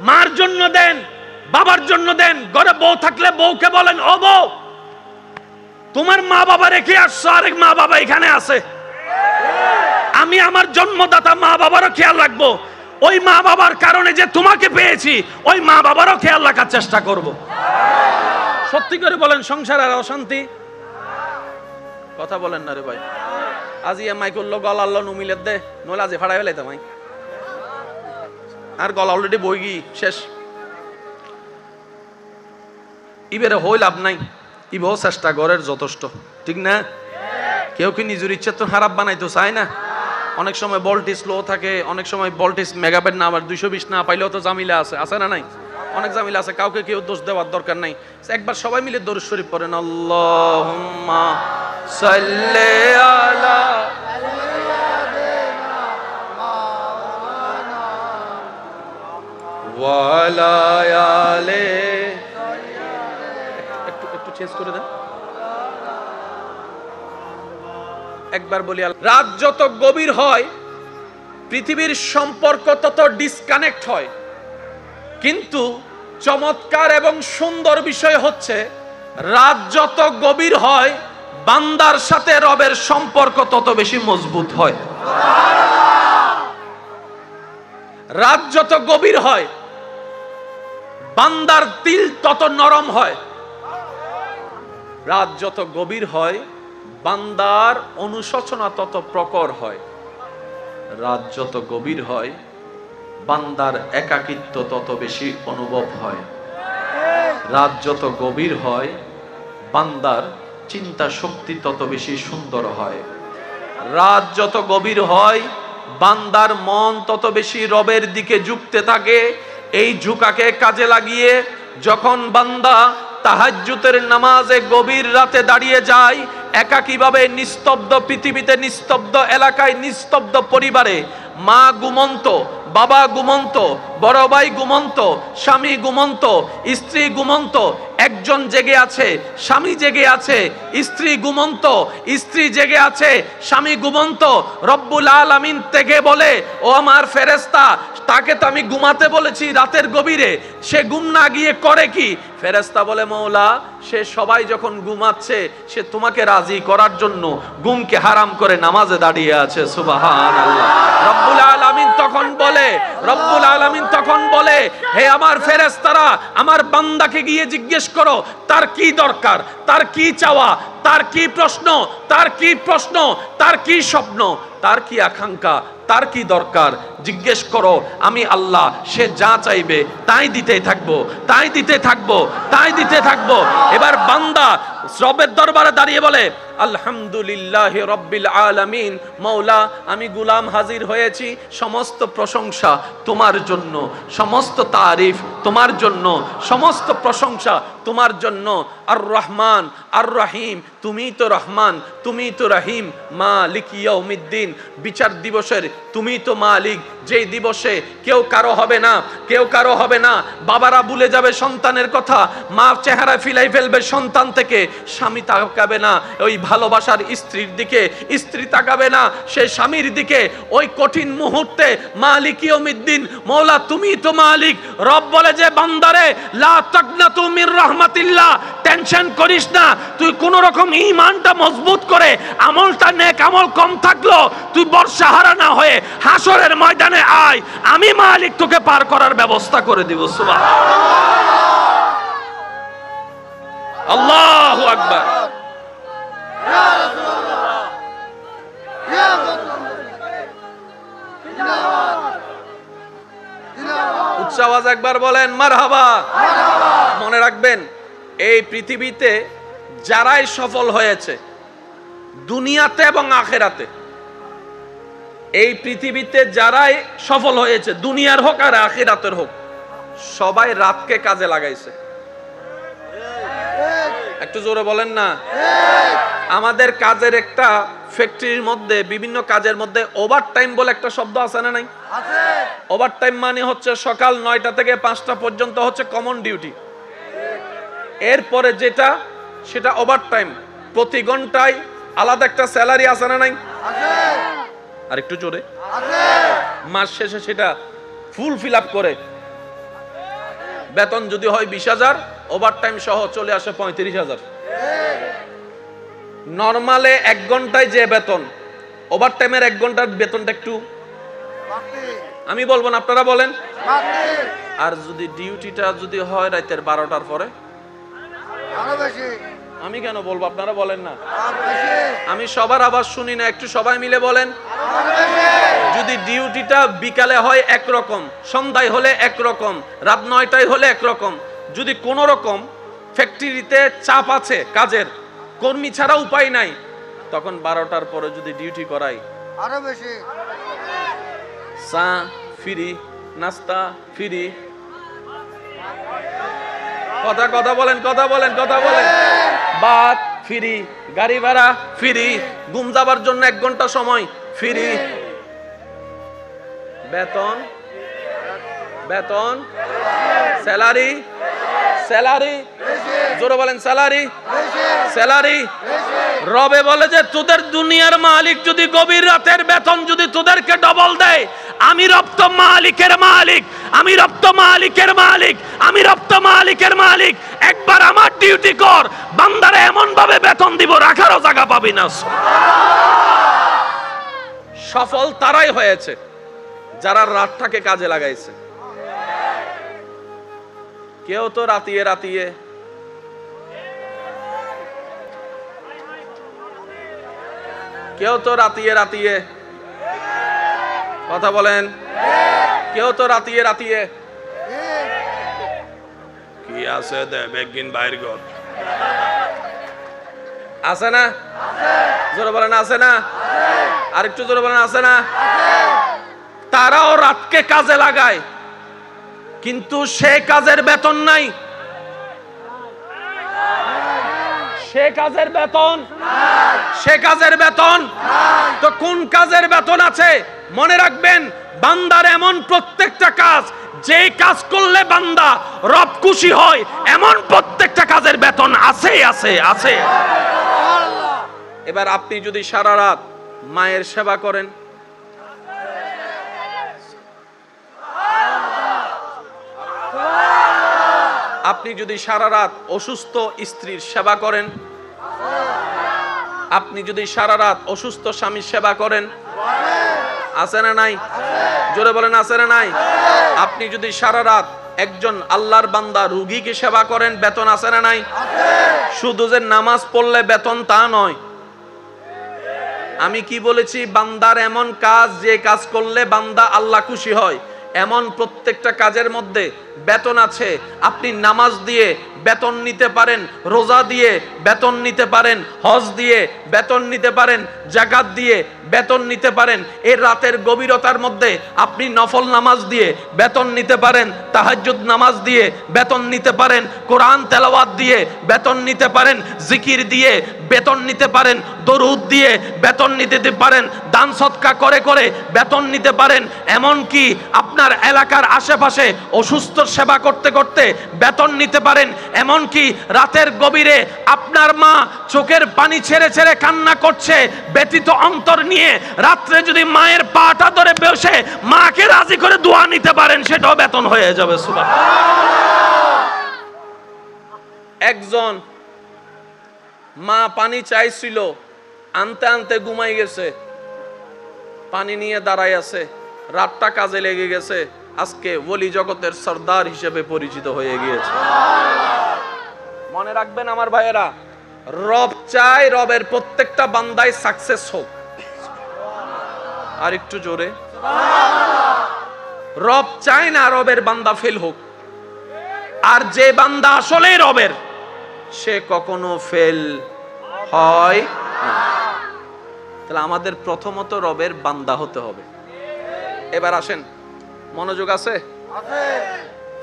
মার জন্য দেন, বাবার জন্য দেন। ঘরে বউ থাকলে বউকে বলেন, ও বউ তোমার মা বাবা রেখে আসছো, আরেক মা বাবা এখানে আছে, আমি আমার জন্মদাতা মা বাবারও খেয়াল রাখবো, ওই মা বাবার কারণে যে তোমাকে পেয়েছি ওই মা বাবারও খেয়াল রাখার চেষ্টা করব। সত্যি করে বলেন, সংসার আর অশান্তি? কথা বলেন না রে ভাই। আজি এমআই করলো গলা আল্লাহ নুমিলে দে, নইলে আজি ফাড়াই ফেলাইতাম আমি, আর গলা অলরেডি বই গি শেষ। ইবেরে হই লাভ নাই, ইবেও চেষ্টা করার যথেষ্ট, ঠিক না? কেউ কি নিজের ইচ্ছে তো খারাপ বানাইতো চায় না। অনেক সময় ভোল্টেজ স্লো থাকে, অনেক সময় ভোল্টেজ মেগাবেট না, আবার 220 না পাইলেও তো জামিলা আছে, আছে না নাই? অনেক জামিলা আছে, কাউকে কেউ দোষ দেওয়ার দরকার নাই। একবার সবাই মিলে দরুদ শরীফ পড়েন, আল্লাহুম্মা সাল্লি আলা ওয়া আলা আলি। একটু চেঞ্জ করে দেন। একবার বলি, রাত যত গভীর হয় পৃথিবীর সম্পর্ক তত ডিসকানেক্ট হয়, কিন্তু চমৎকার এবং সুন্দর বিষয় হচ্ছে রাত যত গভীর হয় বান্দার সাথে রবের সম্পর্ক তত বেশি মজবুত হয়। রাত যত গভীর হয় বান্দার দিল তত নরম হয়। রাত যত গভীর হয় বান্দার অনুশোচনা তত প্রকট হয়। রাত যত গভীর হয় বান্দার একাকিত্ব তত বেশি অনুভব হয়। রাত যত গভীর হয় বান্দার চিন্তা শক্তি তত বেশি সুন্দর হয়। রাত যত গভীর হয় বান্দার মন তত বেশি রবের দিকে ঝুঁকতে থাকে। এই ঝুঁকাকে কাজে লাগিয়ে যখন বান্দা তাহাজ্জুদের নামাজে গভীর রাতে দাঁড়িয়ে যায়, একাকীভাবে নিস্তব্ধ পৃথিবীতে, নিস্তব্ধ এলাকায়, নিস্তব্ধ পরিবারে, মা ঘুমন্ত, বাবা ঘুমন্ত, বড় ভাই ঘুমন্ত, স্বামী ঘুমন্ত, স্ত্রী ঘুমন্ত, একজন জেগে আছে, স্বামী জেগে আছে, স্ত্রী ঘুমন্ত, স্ত্রী জেগে আছে, স্বামী ঘুমন্ত। রব্বুল আলামিন থেকে বলে, ও আমার ফেরেশতা, তাকে তো আমি ঘুমাতে বলেছি রাতের গভীরে, সে ঘুম না গিয়ে করে কি? ফেরেশতা বলে, মওলা, সে সবাই যখন ঘুমাচ্ছে, সে তোমাকে রাজি করার জন্য ঘুমকে হারাম করে নামাজে দাঁড়িয়ে আছে। সুবহানাল্লাহ। রব্বুল আলামিন তখন বলে, রব্বুল আলামিন তখন বলে, হে আমার ফেরেশতারা, আমার বান্দাকে গিয়ে জিজ্ঞেস করো তার কি দরকার, তার কি চাওয়া, তার কি প্রশ্ন, তার কি প্রশ্ন, তার কি স্বপ্ন, তার কি আকাঙ্ক্ষা, তার কি দরকার, জিজ্ঞেস করো। আমি আল্লাহ, সে যা চাইবে তাই দিতে থাকবো, তাই দিতে থাকবো, তাই দিতে থাকবো। এবার বান্দা রবের দরবারে দাঁড়িয়ে বলে, আলহামদুলিল্লাহি রাব্বিল আলামিন, মওলা, আমি গোলাম হাজির হয়েছি, সমস্ত প্রশংসা তোমার জন্য, সমস্ত তারিফ তোমার জন্য, সমস্ত প্রশংসা তোমার জন্য। আর রহমান আর রহিম, তুমি তো রহমান, তুমি তো রহিম, মালিক ইয়াউমিদ্দিন, বিচার দিবসের তুমি তো মালিক, যেই দিবসে কেউ কারো হবে না, কেউ কারো হবে না। বাবারা ভুলে যাবে সন্তানের কথা, মা চেহারা ফিলাই ফেলবে সন্তান থেকে, স্বামী তাকাবে না ওই ভালোবাসার স্ত্রীর দিকে, স্ত্রী তাকাবে না সে স্বামীর দিকে। ওই কঠিন মুহূর্তে মালিক ইয়াউমিদ্দিন, মওলা তুমি তো মালিক। রব বলে যে, বান্দারে, লা তাকনাতু মির রাহমাতিল্লাহ, টেনশন করিস না, তুই কোন রকম ঈমানটা মজবুত করে, আমলটা নেক আমল কম থাকলো, তুই বর্ষাহারা না হয়ে হাসরের ময়দানে আয়, আমি মালিক তোকে পার করার ব্যবস্থা করে দিব। সুবহানাল্লাহ, আল্লাহু আকবার। উচ্চ আওয়াজ একবার বলেন মারহাবা। মনে রাখবেন, এই পৃথিবীতে যারাই সফল হয়েছে, দুনিয়াতে এবং আখিরাতে, এই পৃথিবীতে যারাই সফল হয়েছে, দুনিয়ার হোক আর আখিরাতের হোক, সবাই রাতকে কাজে লাগাইছে। একটু জোরে বলেন না। আমাদের কাজের একটা ফ্যাক্টরির মধ্যে, বিভিন্ন কাজের মধ্যে ওভারটাইম বলে একটা শব্দ আছে না নাই? ওভারটাইম মানে হচ্ছে সকাল 9টা থেকে 5টা পর্যন্ত হচ্ছে কমন ডিউটি, এরপরে যেটা সেটা ওভারটাইম। প্রতি ঘন্টায় আলাদা একটা স্যালারি আছে না নাই? আর একটু জোরে। মাস শেষে সেটা ফুল ফিল আপ করে বেতন যদি হয় 20,000, ওভারটাইম সহ চলে আসে 35,000। নরমালে 1 ঘন্টায় যে বেতন, ওভারটাইমের 1 ঘন্টার বেতনটা একটু, আমি বলবো না, আপনারা বলেন। আর যদি ডিউটিটা যদি হয় রাতের 12টার পরে, আমি কেন বলবো, আপনারা বলেন না। আমি সবার আওয়াজ শুনি না, একটু সবাই মিলে বলেন। যদি ডিউটিটা বিকালে হয় একরকম, সন্ধ্যায় হলে একরকম, রাত 9টায় হলে একরকম, যদি কোন রকম ফ্যাক্টরিতে চাপ আছে কাজের, কর্মী ছাড়া উপায় নাই, তখন 12টার পরে যদি ডিউটি করাই, আরো বেশি, চা ফ্রি, নাস্তা ফ্রি, কথা বলেন, কথা বলেন, কথা বলেন, ভাত ফ্রি, গাড়ি ভাড়া ফ্রি, ঘুম যাবার জন্য 1 ঘন্টা সময় ফ্রি, বেতন, বেতন, স্যালারি, স্যালারি, জোরে বলেন, স্যালারি, স্যালারি। রবে বলে যে, তোদের দুনিয়ার মালিক যদি গভীর রাতের বেতন যদি তোদেরকে ডবল দেয়, আমি রব তো মালিকের মালিক, আমি রব তো মালিকের মালিক, আমি রব তো মালিকের মালিক। একবার আমার ডিউটি কর, বান্দারে এমন ভাবে বেতন দিব রাখারও জায়গা পাবি না। সফল তারাই হয়েছে যারা রাতটাকে কাজে লাগাইছে। কেউ তো রাতিয়ে রাতিয়ে, কেউ তো রাতিয়ে রাতিয়ে, কথা বলেন, কেউ তো রাতিয়ে রাতিয়ে কি আছে দেবেগিন বাইর ঘর আছে না? জোরে বলেন, আছে না? আর একটু জোরে বলেন, আছে না? তারাও রাতকে কাজে লাগায়, কিন্তু সে কাজের বেতন নাই, সে কাজের বেতন, সে কাজের বেতন তো কোন কাজের বেতন আছে? মনে রাখবেন, বান্দার এমন প্রত্যেকটা কাজ, যে কাজ করলে বান্দা রব খুশি হয়, এমন প্রত্যেকটা কাজের বেতন আছে আছে আছে। এবার আপনি যদি সারা রাত মায়ের সেবা করেন, আপনি যদি সারা রাত অসুস্থ স্ত্রীর সেবা করেন, আপনি যদি সারা রাত অসুস্থ স্বামীর সেবা করেন, আছে না নাই? জোরে বলেন, আছে না নাই? আপনি যদি সারা রাত একজন আল্লাহর বান্দা রোগীকে সেবা করেন, বেতন আছে না নাই? শুধু যে নামাজ পড়লে বেতন তা নয়। আমি কি বলেছি? বান্দার এমন কাজ, যে কাজ করলে বান্দা আল্লাহ খুশি হয়, এমন প্রত্যেকটা কাজের মধ্যে বেতন আছে। আপনি নামাজ দিয়ে বেতন নিতে পারেন, রোজা দিয়ে বেতন নিতে পারেন, হজ দিয়ে বেতন নিতে পারেন, যাকাত দিয়ে বেতন নিতে পারেন। এই রাতের গভীরতার মধ্যে আপনি নফল নামাজ দিয়ে বেতন নিতে পারেন, তাহাজ্জুদ নামাজ দিয়ে বেতন নিতে পারেন, কোরআন তেলাওয়াত দিয়ে বেতন নিতে পারেন, জিকির দিয়ে বেতন নিতে পারেন, দরুদ দিয়ে বেতন নিতে পারেন, দান সদকা করে করে বেতন নিতে পারেন। এমন কি আপনার এলাকার আশেপাশে অসুস্থ সেবা করতে করতে বেতন নিতে পারেন। এমন কি রাতের গভীরে আপনার মা চোখের পানি ছেড়ে ছেড়ে কান্না করছে, ব্যথিত অন্তর নিয়ে রাত্রে যদি মায়ের পাটা ধরে বসে মাকে রাজি করে দোয়া নিতে পারেন, সেটাও বেতন হয়ে যাবে। সুবহানাল্লাহ। একজন মা পানি চাইছিল, আনতে আনতে ঘুমাই গেছে, পানি নিয়ে দাঁড়ায় আছে, রাতটা কাজে লেগে গেছে, আজকে ওলি জগতের সর্দার হিসেবে পরিচিত হয়ে গিয়েছে। মনে রাখবেন আমার ভাইয়েরা, রব চায় রবের প্রত্যেকটা বান্দাই সাকসেস হোক। আর একটু জোরে। রব চায় না রবের বান্দা ফেল হোক। আর যে বান্দা আসলে রবের, সে কখনো ফেল হয় না। তাহলে আমাদের প্রথমত রবের বান্দা হতে হবে। এবার আসেন, মনোযোগ আছে?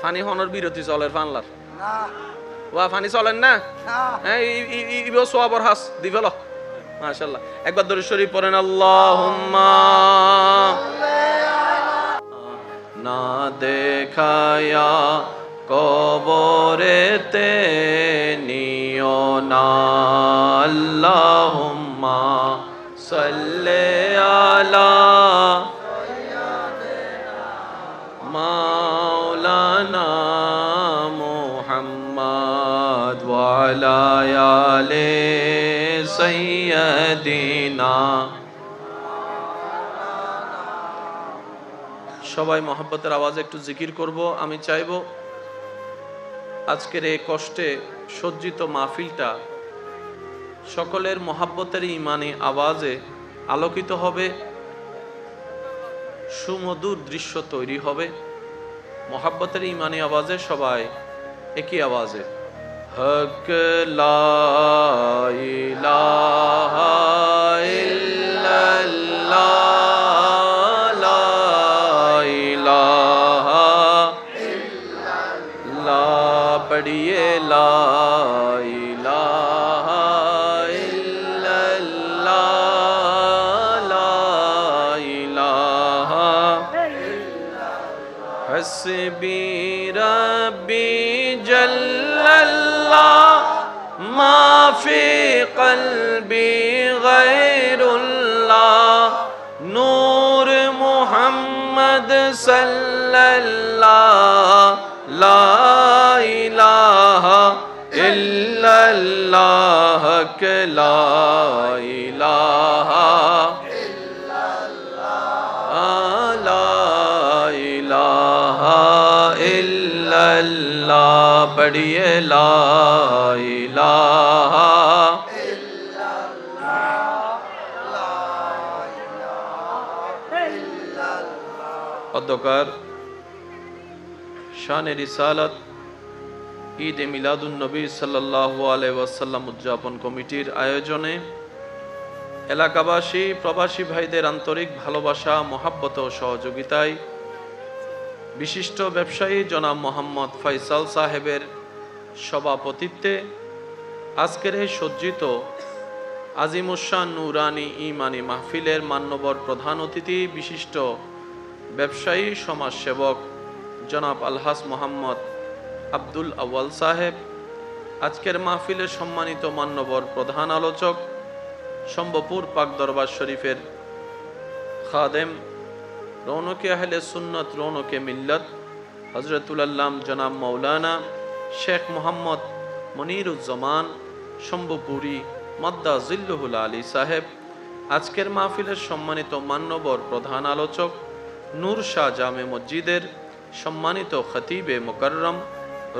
ফানি হনর বিরতি চলের ফানলার ওয়া ফানি চলেন না? হ্যাঁ, ইবো সোয়াবর হাস দিবেল মাশাআল্লাহ। একবার দরুদ শরীফ পড়েন, আল্লাহুম্মা না দেখায়া কবরেতে নিও না, আল্লাহুম্মা সাল্লি আলা মাওলানা মুহাম্মদ ওয়া আলা আলি সাইয়্যিদিনা। সবাই মহব্বতের আওয়াজে একটু জিকির করব। আমি চাইব আজকের এই কষ্টে সজ্জিত মাহফিলটা সকলের মহব্বতের ইমানি আওয়াজে আলোকিত হবে, সুমধুর দৃশ্য তৈরি হবে। মহব্বতের ইমানি আওয়াজে সবাই একই আওয়াজে হক লা ইলাহা ইল্লাল্লাহ লা ইলাহা ইল্লাল্লাহ পড়িয়ে লা ইলাহা ইল্লাল্লাহ লা ইলাহা হাসবি রব্বি জাল্লাল্লাহ মা ফি কলবি গায়রুল্লাহ নূর মুহাম্মদ সাল্লাল্লাহ লা ইলাহা ইল্লাল্লাহ লা ইলাহা ইল্লাল্লাহ পড়িয়ে লা ইলাহা ইল্লাল্লাহ। অধ্যকার শানে রিসালাত ঈদে মিলাদুন নবী সাল্লাল্লাহু আলাইহি ওয়াসাল্লাম উদযাপন কমিটির আয়োজনে এলাকাবাসী প্রবাসী ভাইদের আন্তরিক ভালোবাসা, মহাব্বত ও সহযোগিতায় বিশিষ্ট ব্যবসায়ী জনাব মোহাম্মদ ফয়সাল সাহেবের সভাপতিত্বে আজকের এই সজ্জিত আজিমুশান নুরানি ইমানি মাহফিলের মান্যবর প্রধান অতিথি বিশিষ্ট ব্যবসায়ী সমাজসেবক জনাব আলহাজ মোহাম্মদ আব্দুল আউয়াল সাহেব, আজকের মাহফিলের সম্মানিত মান্যবর প্রধান আলোচক শম্ভপুর পাক দরবার শরীফের খাদেম রৌনকে আহলে সুন্নত রৌনকে মিল্লত হজরতুল আল্লাম জনাব মৌলানা শেখ মোহাম্মদ মনিরুজ্জামান শম্ভুপুরী মাদ্দা জিল্লুহুল আলী সাহেব, আজকের মাহফিলের সম্মানিত মান্যবর প্রধান আলোচক নূর শাহ জামে মসজিদের সম্মানিত খতিবে মুকররম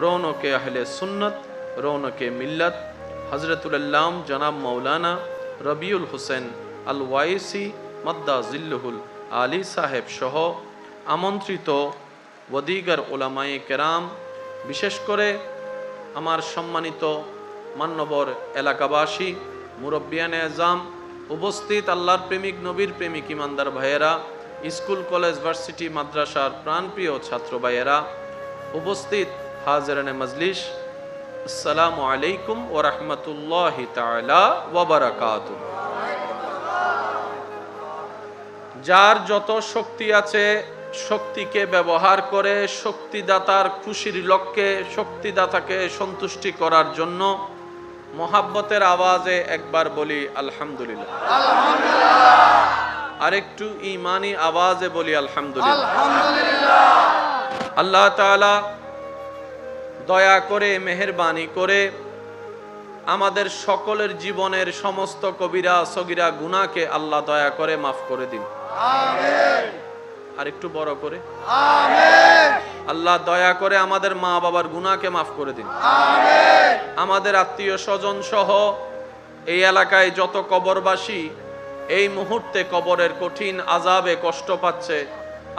রৌনকে আহলে সুন্নত রৌনকে মিল্লত হজরতুল আল্লাম জনাব মৌলানা রবিউল হোসেন আল ওয়াইসি মাদ্দা জিল্লুহুল আলী সাহেব সহ আমন্ত্রিত ওয়াদিগার ওলামায়ে কেরাম, বিশেষ করে আমার সম্মানিত মান্যবর এলাকাবাসী, মুরব্বিয়ানে আজম, উপস্থিত আল্লাহর প্রেমিক নবীর প্রেমিক ইমানদার ভাইয়েরা, স্কুল কলেজ ভার্সিটি মাদ্রাসার প্রাণপ্রিয় ছাত্র ভাইয়েরা, উপস্থিত হাজিরানে মজলিস, আসসালামু আলাইকুম ওয়া রাহমাতুল্লাহি তাআলা ওয়া বারাকাতুহু। যার যত শক্তি আছে শক্তিকে ব্যবহার করে শক্তিদাতার খুশির লক্ষ্যে শক্তিদাতাকে সন্তুষ্টি করার জন্য মোহাব্বতের আওয়াজে একবার বলি আলহামদুলিল্লাহ, আর একটু ঈমানি আওয়াজে বলি আলহামদুলিল্লাহ। আল্লাহ তাআলা দয়া করে মেহেরবানি করে আমাদের সকলের জীবনের সমস্ত কবিরা সগীরা গুনাহকে আল্লাহ দয়া করে মাফ করে দিন, আমিন। আর একটু বড় করে আমিন। আল্লাহ দয়া করে আমাদের মা বাবার গুনাহকে মাফ করে দিন, আমিন। আমাদের আত্মীয় স্বজন সহ এই এলাকায় যত কবরবাসী এই মুহূর্তে কবরের কঠিন আযাবে কষ্ট পাচ্ছে,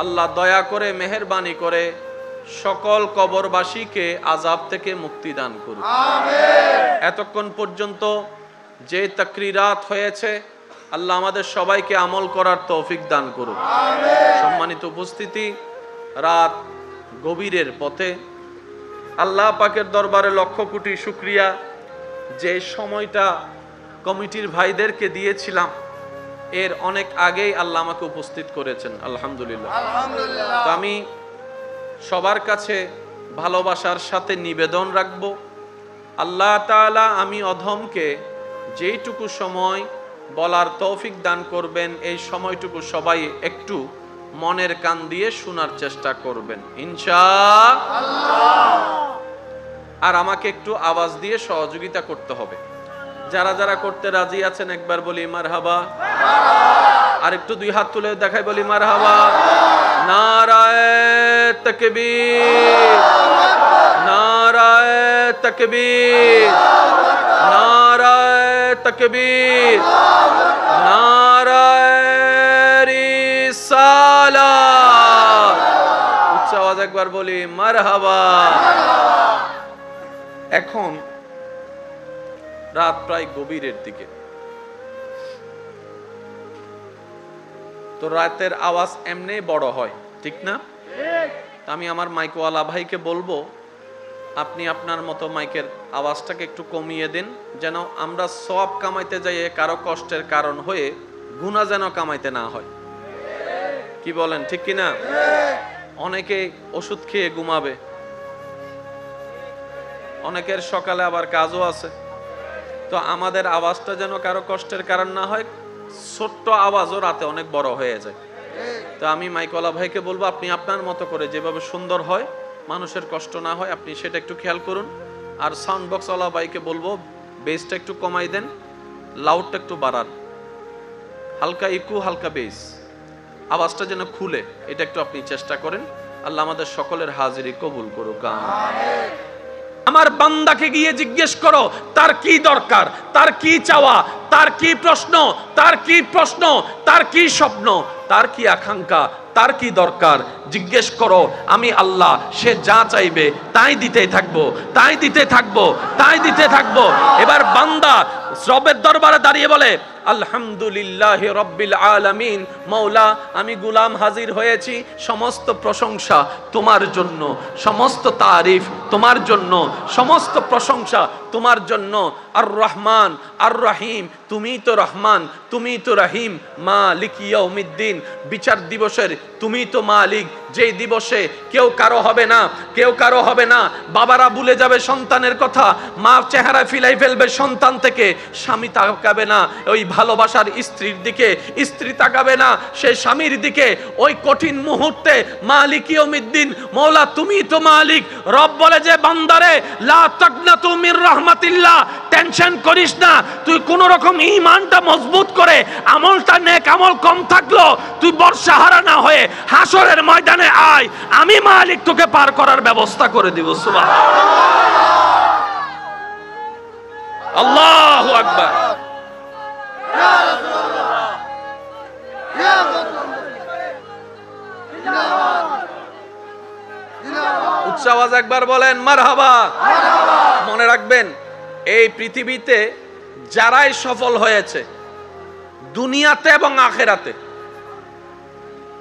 আল্লাহ দয়া করে মেহেরবানি করে সকল কবরবাসীকে আযাব থেকে মুক্তি দান করুন, আমিন। এতক্ষণ পর্যন্ত যে তাকরিরাত হয়েছে আল্লাহ আমাদের সবাইকে আমল করার তৌফিক দান করুন, আমিন। সম্মানিত উপস্থিতি, রাত গভীরের পথে আল্লাহ পাকের দরবারে লক্ষ কোটি শুকরিয়া, যে সময়টা কমিটির ভাইদেরকে দিয়েছিলাম এর অনেক আগেই আল্লাহ আমাকে উপস্থিত করেছেন, আলহামদুলিল্লাহ। তো আমি সবার কাছে ভালোবাসার সাথে নিবেদন রাখবো, আল্লাহ তাআলা আমি অধমকে যেইটুকু সময় বলার তৌফিক দান করবেন এই সময়টুকু সবাই একটু মনের কান দিয়ে শোনার চেষ্টা করবেন ইনশাআল্লাহ। আর আমাকে একটু আওয়াজ দিয়ে সহযোগিতা করতে হবে। যারা যারা করতে রাজি আছেন একবার বলি মারহাবা, আর একটু দুই হাত তুলে দেখাই বলি মারহাবা। নারায়ে তাকবীর, নারায়ে তাকবীর, নারায়ে তাকবীর, নারায়ে রিসালাত। উচ্চ আওয়াজ একবার বলি মারহাবা। এখন রাত প্রায় গভীরের দিকে, তো রাতের আওয়াজ এমনি বড় হয়, ঠিক না? আমি আমার মাইকওয়ালা ভাইকে বলবো আপনি আপনার মতো মাইকের আওয়াজটাকে একটু কমিয়ে দিন, যেন আমরা সওয়াব কামাইতে যাইয়ে কারো কষ্টের কারণ হয়ে গুনাহ যেন কামাইতে না হয়। কি বলেন, ঠিক কিনা? অনেকে ওষুধ খেয়ে ঘুমাবে, অনেকের সকালে আবার কাজও আছে, তো আমাদের আওয়াজটা যেন কারো কষ্টের কারণ না হয়। ছোট্ট আওয়াজও রাতে অনেক বড় হয়ে যায়। তো আমি মাইকওয়ালা ভাইকে বলবো আপনি আপনার মতো করে যেভাবে সুন্দর হয়, মানুষের কষ্ট না হয়, আপনি সেটা একটু খেয়াল করুন। আর সাউন্ড বক্সওয়ালা ভাইকে বলবো বেসটা একটু কমাই দেন, লাউডটা একটু বাড়ান, হালকা ইকু হালকা বেস, আওয়াজটা যেন খুলে, এটা একটু আপনি চেষ্টা করেন। আল্লাহ আমাদের সকলের হাজিরি কবুল করুক, আমিন। আমার বান্দাকে গিয়ে জিজ্ঞেস করো তার কি দরকার, তার কি চাওয়া, তার কি প্রশ্ন, তার কি প্রশ্ন, তার কি স্বপ্ন, তার কি আকাঙ্ক্ষা, তার কি দরকার, জিজ্ঞেস করো। আমি আল্লাহ, সে যা চাইবে তাই দিতে থাকবো, তাই দিতে থাকবো, তাই দিতে থাকবো। এবার বান্দা রবের দরবারে দাঁড়িয়ে বলে, আলহামদুলিল্লাহি রাব্বিল আলামিন, মওলা আমি গোলাম হাজির হয়েছি, সমস্ত প্রশংসা তোমার জন্য, সমস্ত তারিফ তোমার জন্য, সমস্ত প্রশংসা তোমার জন্য। আর রহমান আর রহিম, তুমি তো রহমান, তুমি তো রহিম। মালিক ইয়াউমিদ্দিন, বিচার দিবসের তুমি তো মালিক, যেই দিবসে কেউ কারো হবে না, কেউ কারো হবে না। বাবারা ভুলে যাবে সন্তানের কথা, মা চেহারা ফিলাই ফেলবে সন্তান থেকে, স্বামী তাকাবে না ওই ভালোবাসার স্ত্রীর দিকে, স্ত্রী তাকাবে না সে স্বামীর দিকে। ওই কঠিন মুহূর্তে মালিক ইয়াউমিদ্দিন, মওলা তুমি তো মালিক। রব বলে যে বান্দারে, লা তাকনাতু মির রাহমাতিল্লাহ, টেনশন করিস না, তুই কোন রকম ঈমানটা মজবুত করে, আমলটা নেক আমল কম থাকলো তুই বর্ষাহারা না হয়ে হাসরের ময়দানে আয়, আমি মালিক তোকে পার করার ব্যবস্থা করে দিব। সুবহানাল্লাহ, আল্লাহু আকবার। ইয়া রাসূলুল্লাহ, ইয়া রাসূলুল্লাহ, উচ্চ আওয়াজ একবার বলেন মারহাবা। মনে রাখবেন, এই পৃথিবীতে যারাই সফল হয়েছে দুনিয়াতে এবং আখিরাতে,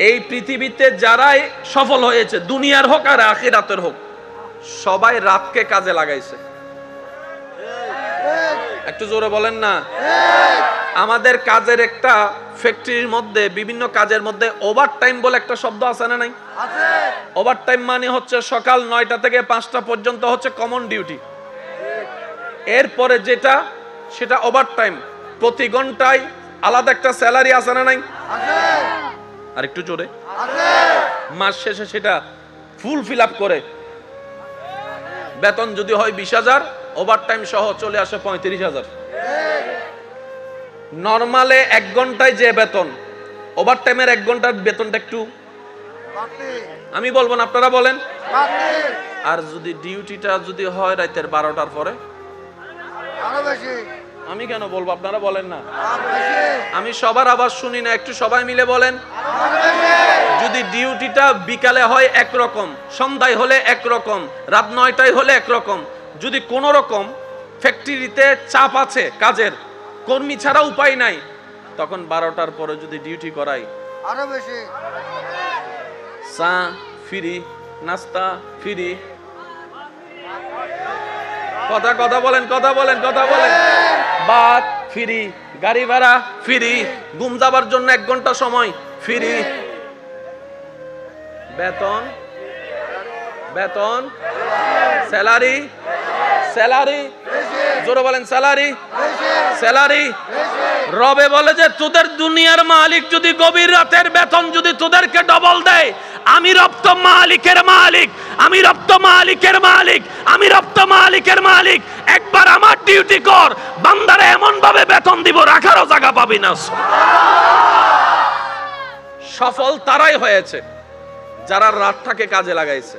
এই পৃথিবীতে যারাই সফল হয়েছে দুনিয়ার হোক আর আখিরাতের হোক, সবাই রাতকে কাজে লাগাইছে। একটু জোরে বলেন না। আমাদের কাজের একটা ফ্যাক্টরির মধ্যে, বিভিন্ন কাজের মধ্যে ওভারটাইম বলে একটা শব্দ আছে না নাই? ওভারটাইম মানে হচ্ছে সকাল 9টা থেকে 5টা পর্যন্ত হচ্ছে কমন ডিউটি, এরপরে যেটা সেটা ওভারটাইম। প্রতি ঘন্টায় আলাদা একটা স্যালারি আছে না নাই? আর একটু জোরে। মাস শেষে সেটা ফুল ফিল আপ করে বেতন যদি হয় 20,000, ওভারটাইম সহ চলে আসে 35,000। নরমালে 1 ঘন্টায় যে বেতন, ওভারটাইমের 1 ঘন্টার বেতনটা একটু আমি বলবো না, আপনারা বলেন। আর যদি ডিউটিটা যদি হয় রাতের 12টার পরে, আমি কেন বলবো, আপনারা বলেন না। আমি সবার আওয়াজ শুনি না, একটু সবাই মিলে বলেন। যদি ডিউটিটা বিকালে হয় একরকম, সন্ধ্যায় হলে একরকম, রাত 9টায় হলে একরকম, যদি কোন রকম ফ্যাক্টরিতে চাপ আছে কাজের, কর্মী ছাড়া উপায় নাই, তখন 12টার পরে যদি ডিউটি করাই আরো বেশি, চা ফ্রি, নাস্তা ফ্রি, কথা বলেন, কথা বলেন, কথা বলেন, ভাত ফ্রি, গাড়ি ভাড়া ফ্রি, ঘুম যাবার জন্য 1 ঘন্টা সময় ফ্রি, বেতন বেতন স্যালারি স্যালারি, জোরে বলেন স্যালারি স্যালারি। রবে বলে যে তোদের দুনিয়ার মালিক যদি গভীর রাতের বেতন যদি তোদেরকে ডবল দেয়, আমি রব তো মালিকের মালিক, আমি রব তো মালিকের মালিক, আমি রব তো মালিকের মালিক। একবার আমার ডিউটি কর, বান্দারে এমন ভাবে বেতন দিব রাখারও জায়গা পাবি না। সফল তারাই হয়েছে যারা রাতটাকে কাজে লাগাইছে।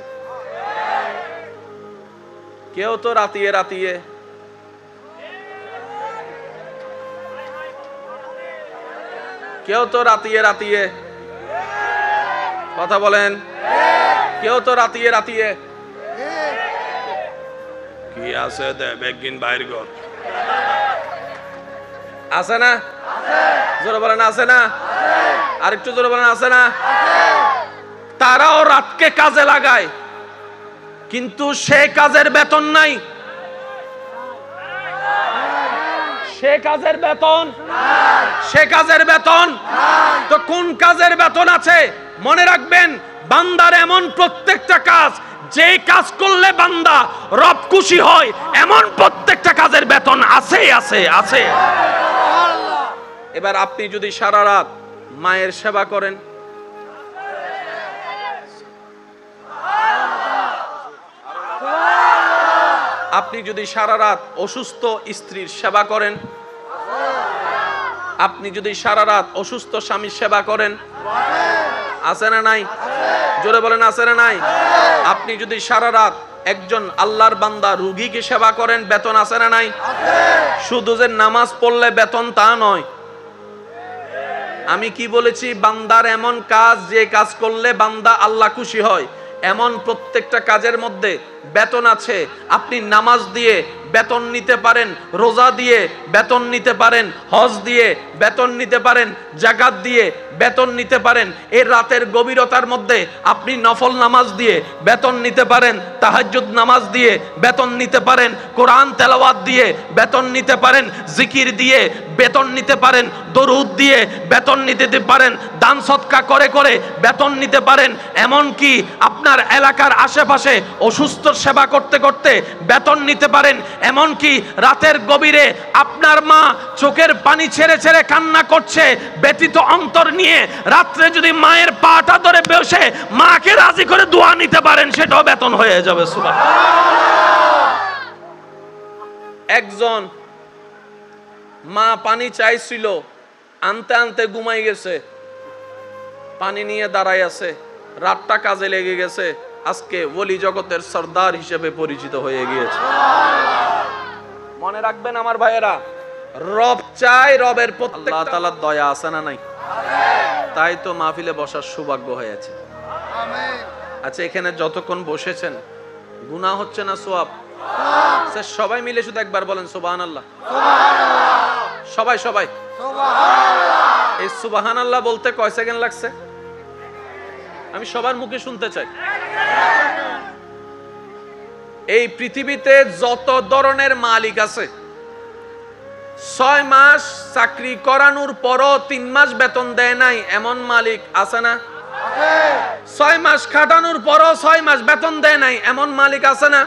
কেউ তো রাতিয়ে রাতিয়ে, কেউ তো রাতিয়ে রাতিয়ে, কথা বলেন, কেউ তো রাতিয়ে রাতিয়ে কি আছে দেবেন বাইর ঘর আছে না? জোরে বলেন আছে না? আরেকটু জোরে বলেন আছে না? তারাও রাতকে কাজে লাগায়, কিন্তু সে কাজের বেতন নাই, সে কাজের বেতন, সে কাজের বেতন তো কোন কাজের বেতন আছে? মনে রাখবেন, বান্দার এমন প্রত্যেকটা কাজ, যে কাজ করলে বান্দা রব খুশি হয়, এমন প্রত্যেকটা কাজের বেতন আছে আছে আছে। এবার আপনি যদি সারা রাত মায়ের সেবা করেন, আপনি যদি সারা রাত অসুস্থ স্ত্রীর সেবা করেন, আপনি যদি সারা রাত অসুস্থ স্বামীর সেবা করেন, আছে না নাই? জোরে বলেন আছে না নাই? আপনি যদি সারা রাত একজন আল্লাহর বান্দা রোগীকে সেবা করেন, বেতন আছে না নাই? শুধু যে নামাজ পড়লে বেতন তা নয়, আমি কি বলেছি? বান্দার এমন কাজ যে কাজ করলে বান্দা আল্লাহ খুশি হয়, এমন প্রত্যেকটা কাজের মধ্যে বেতন আছে। আপনি নামাজ দিয়ে বেতন নিতে পারেন, রোজা দিয়ে বেতন নিতে পারেন, হজ দিয়ে বেতন নিতে পারেন, যাকাত দিয়ে বেতন নিতে পারেন। এই রাতের গভীরতার মধ্যে আপনি নফল নামাজ দিয়ে বেতন নিতে পারেন, তাহাজ্জুদ নামাজ দিয়ে বেতন নিতে পারেন, কোরআন তেলাওয়াত দিয়ে বেতন নিতে পারেন, জিকির দিয়ে বেতন নিতে পারেন, দরুদ দিয়ে বেতন নিতে পারেন, দান সদকা করে করে বেতন নিতে পারেন। এমন কি আপনার এলাকার আশেপাশে অসুস্থ সেবা করতে করতে বেতন নিতে পারেন। এমন কি রাতের গভীরে আপনার মা চোখের পানি ছেড়ে ছেড়ে কান্না করছে, ব্যথিত অন্তর নিয়ে রাত্রে যদি মায়ের পাটা ধরে বসে মাকে রাজি করে দোয়া নিতে পারেন, সেটাও বেতন হয়ে যাবে। সুবহানাল্লাহ। একজন মা পানি চাইছিল, আনতে আনতে ঘুমাই গেছে, পানি নিয়ে দাঁড়ায় আছে, রাতটা কাজে লেগে গেছে, আজকে ওলি জগতের সর্দার হিসেবে পরিচিত হয়ে গিয়েছে। মনে রাখবেন আমার ভাইয়েরা, রব চাই, রবের প্রত্যেক আল্লাহ তাআলার দয়া আছে না নাই? তাই তো মাহফিলে বসার সৌভাগ্য হয়েছে। আচ্ছা, এখানে যতক্ষণ বসেছেন গুনাহ হচ্ছে না সওয়াব? সবাই মিলে শুধু একবার বলেন সুবহানাল্লাহ। সবাই সবাই এই সুবহানাল্লাহ বলতে কয় সেকেন্ড লাগছে? আমি সবার মুখে শুনতে চাই। এই পৃথিবীতে যত ধরনের মালিক আছে, 6 মাস চাকরি করানোর পরও 3 মাস বেতন দেয় নাই এমন মালিক আছে না? 6 মাস খাটানোর পরও 6 মাস বেতন দেয় নাই এমন মালিক আছে না?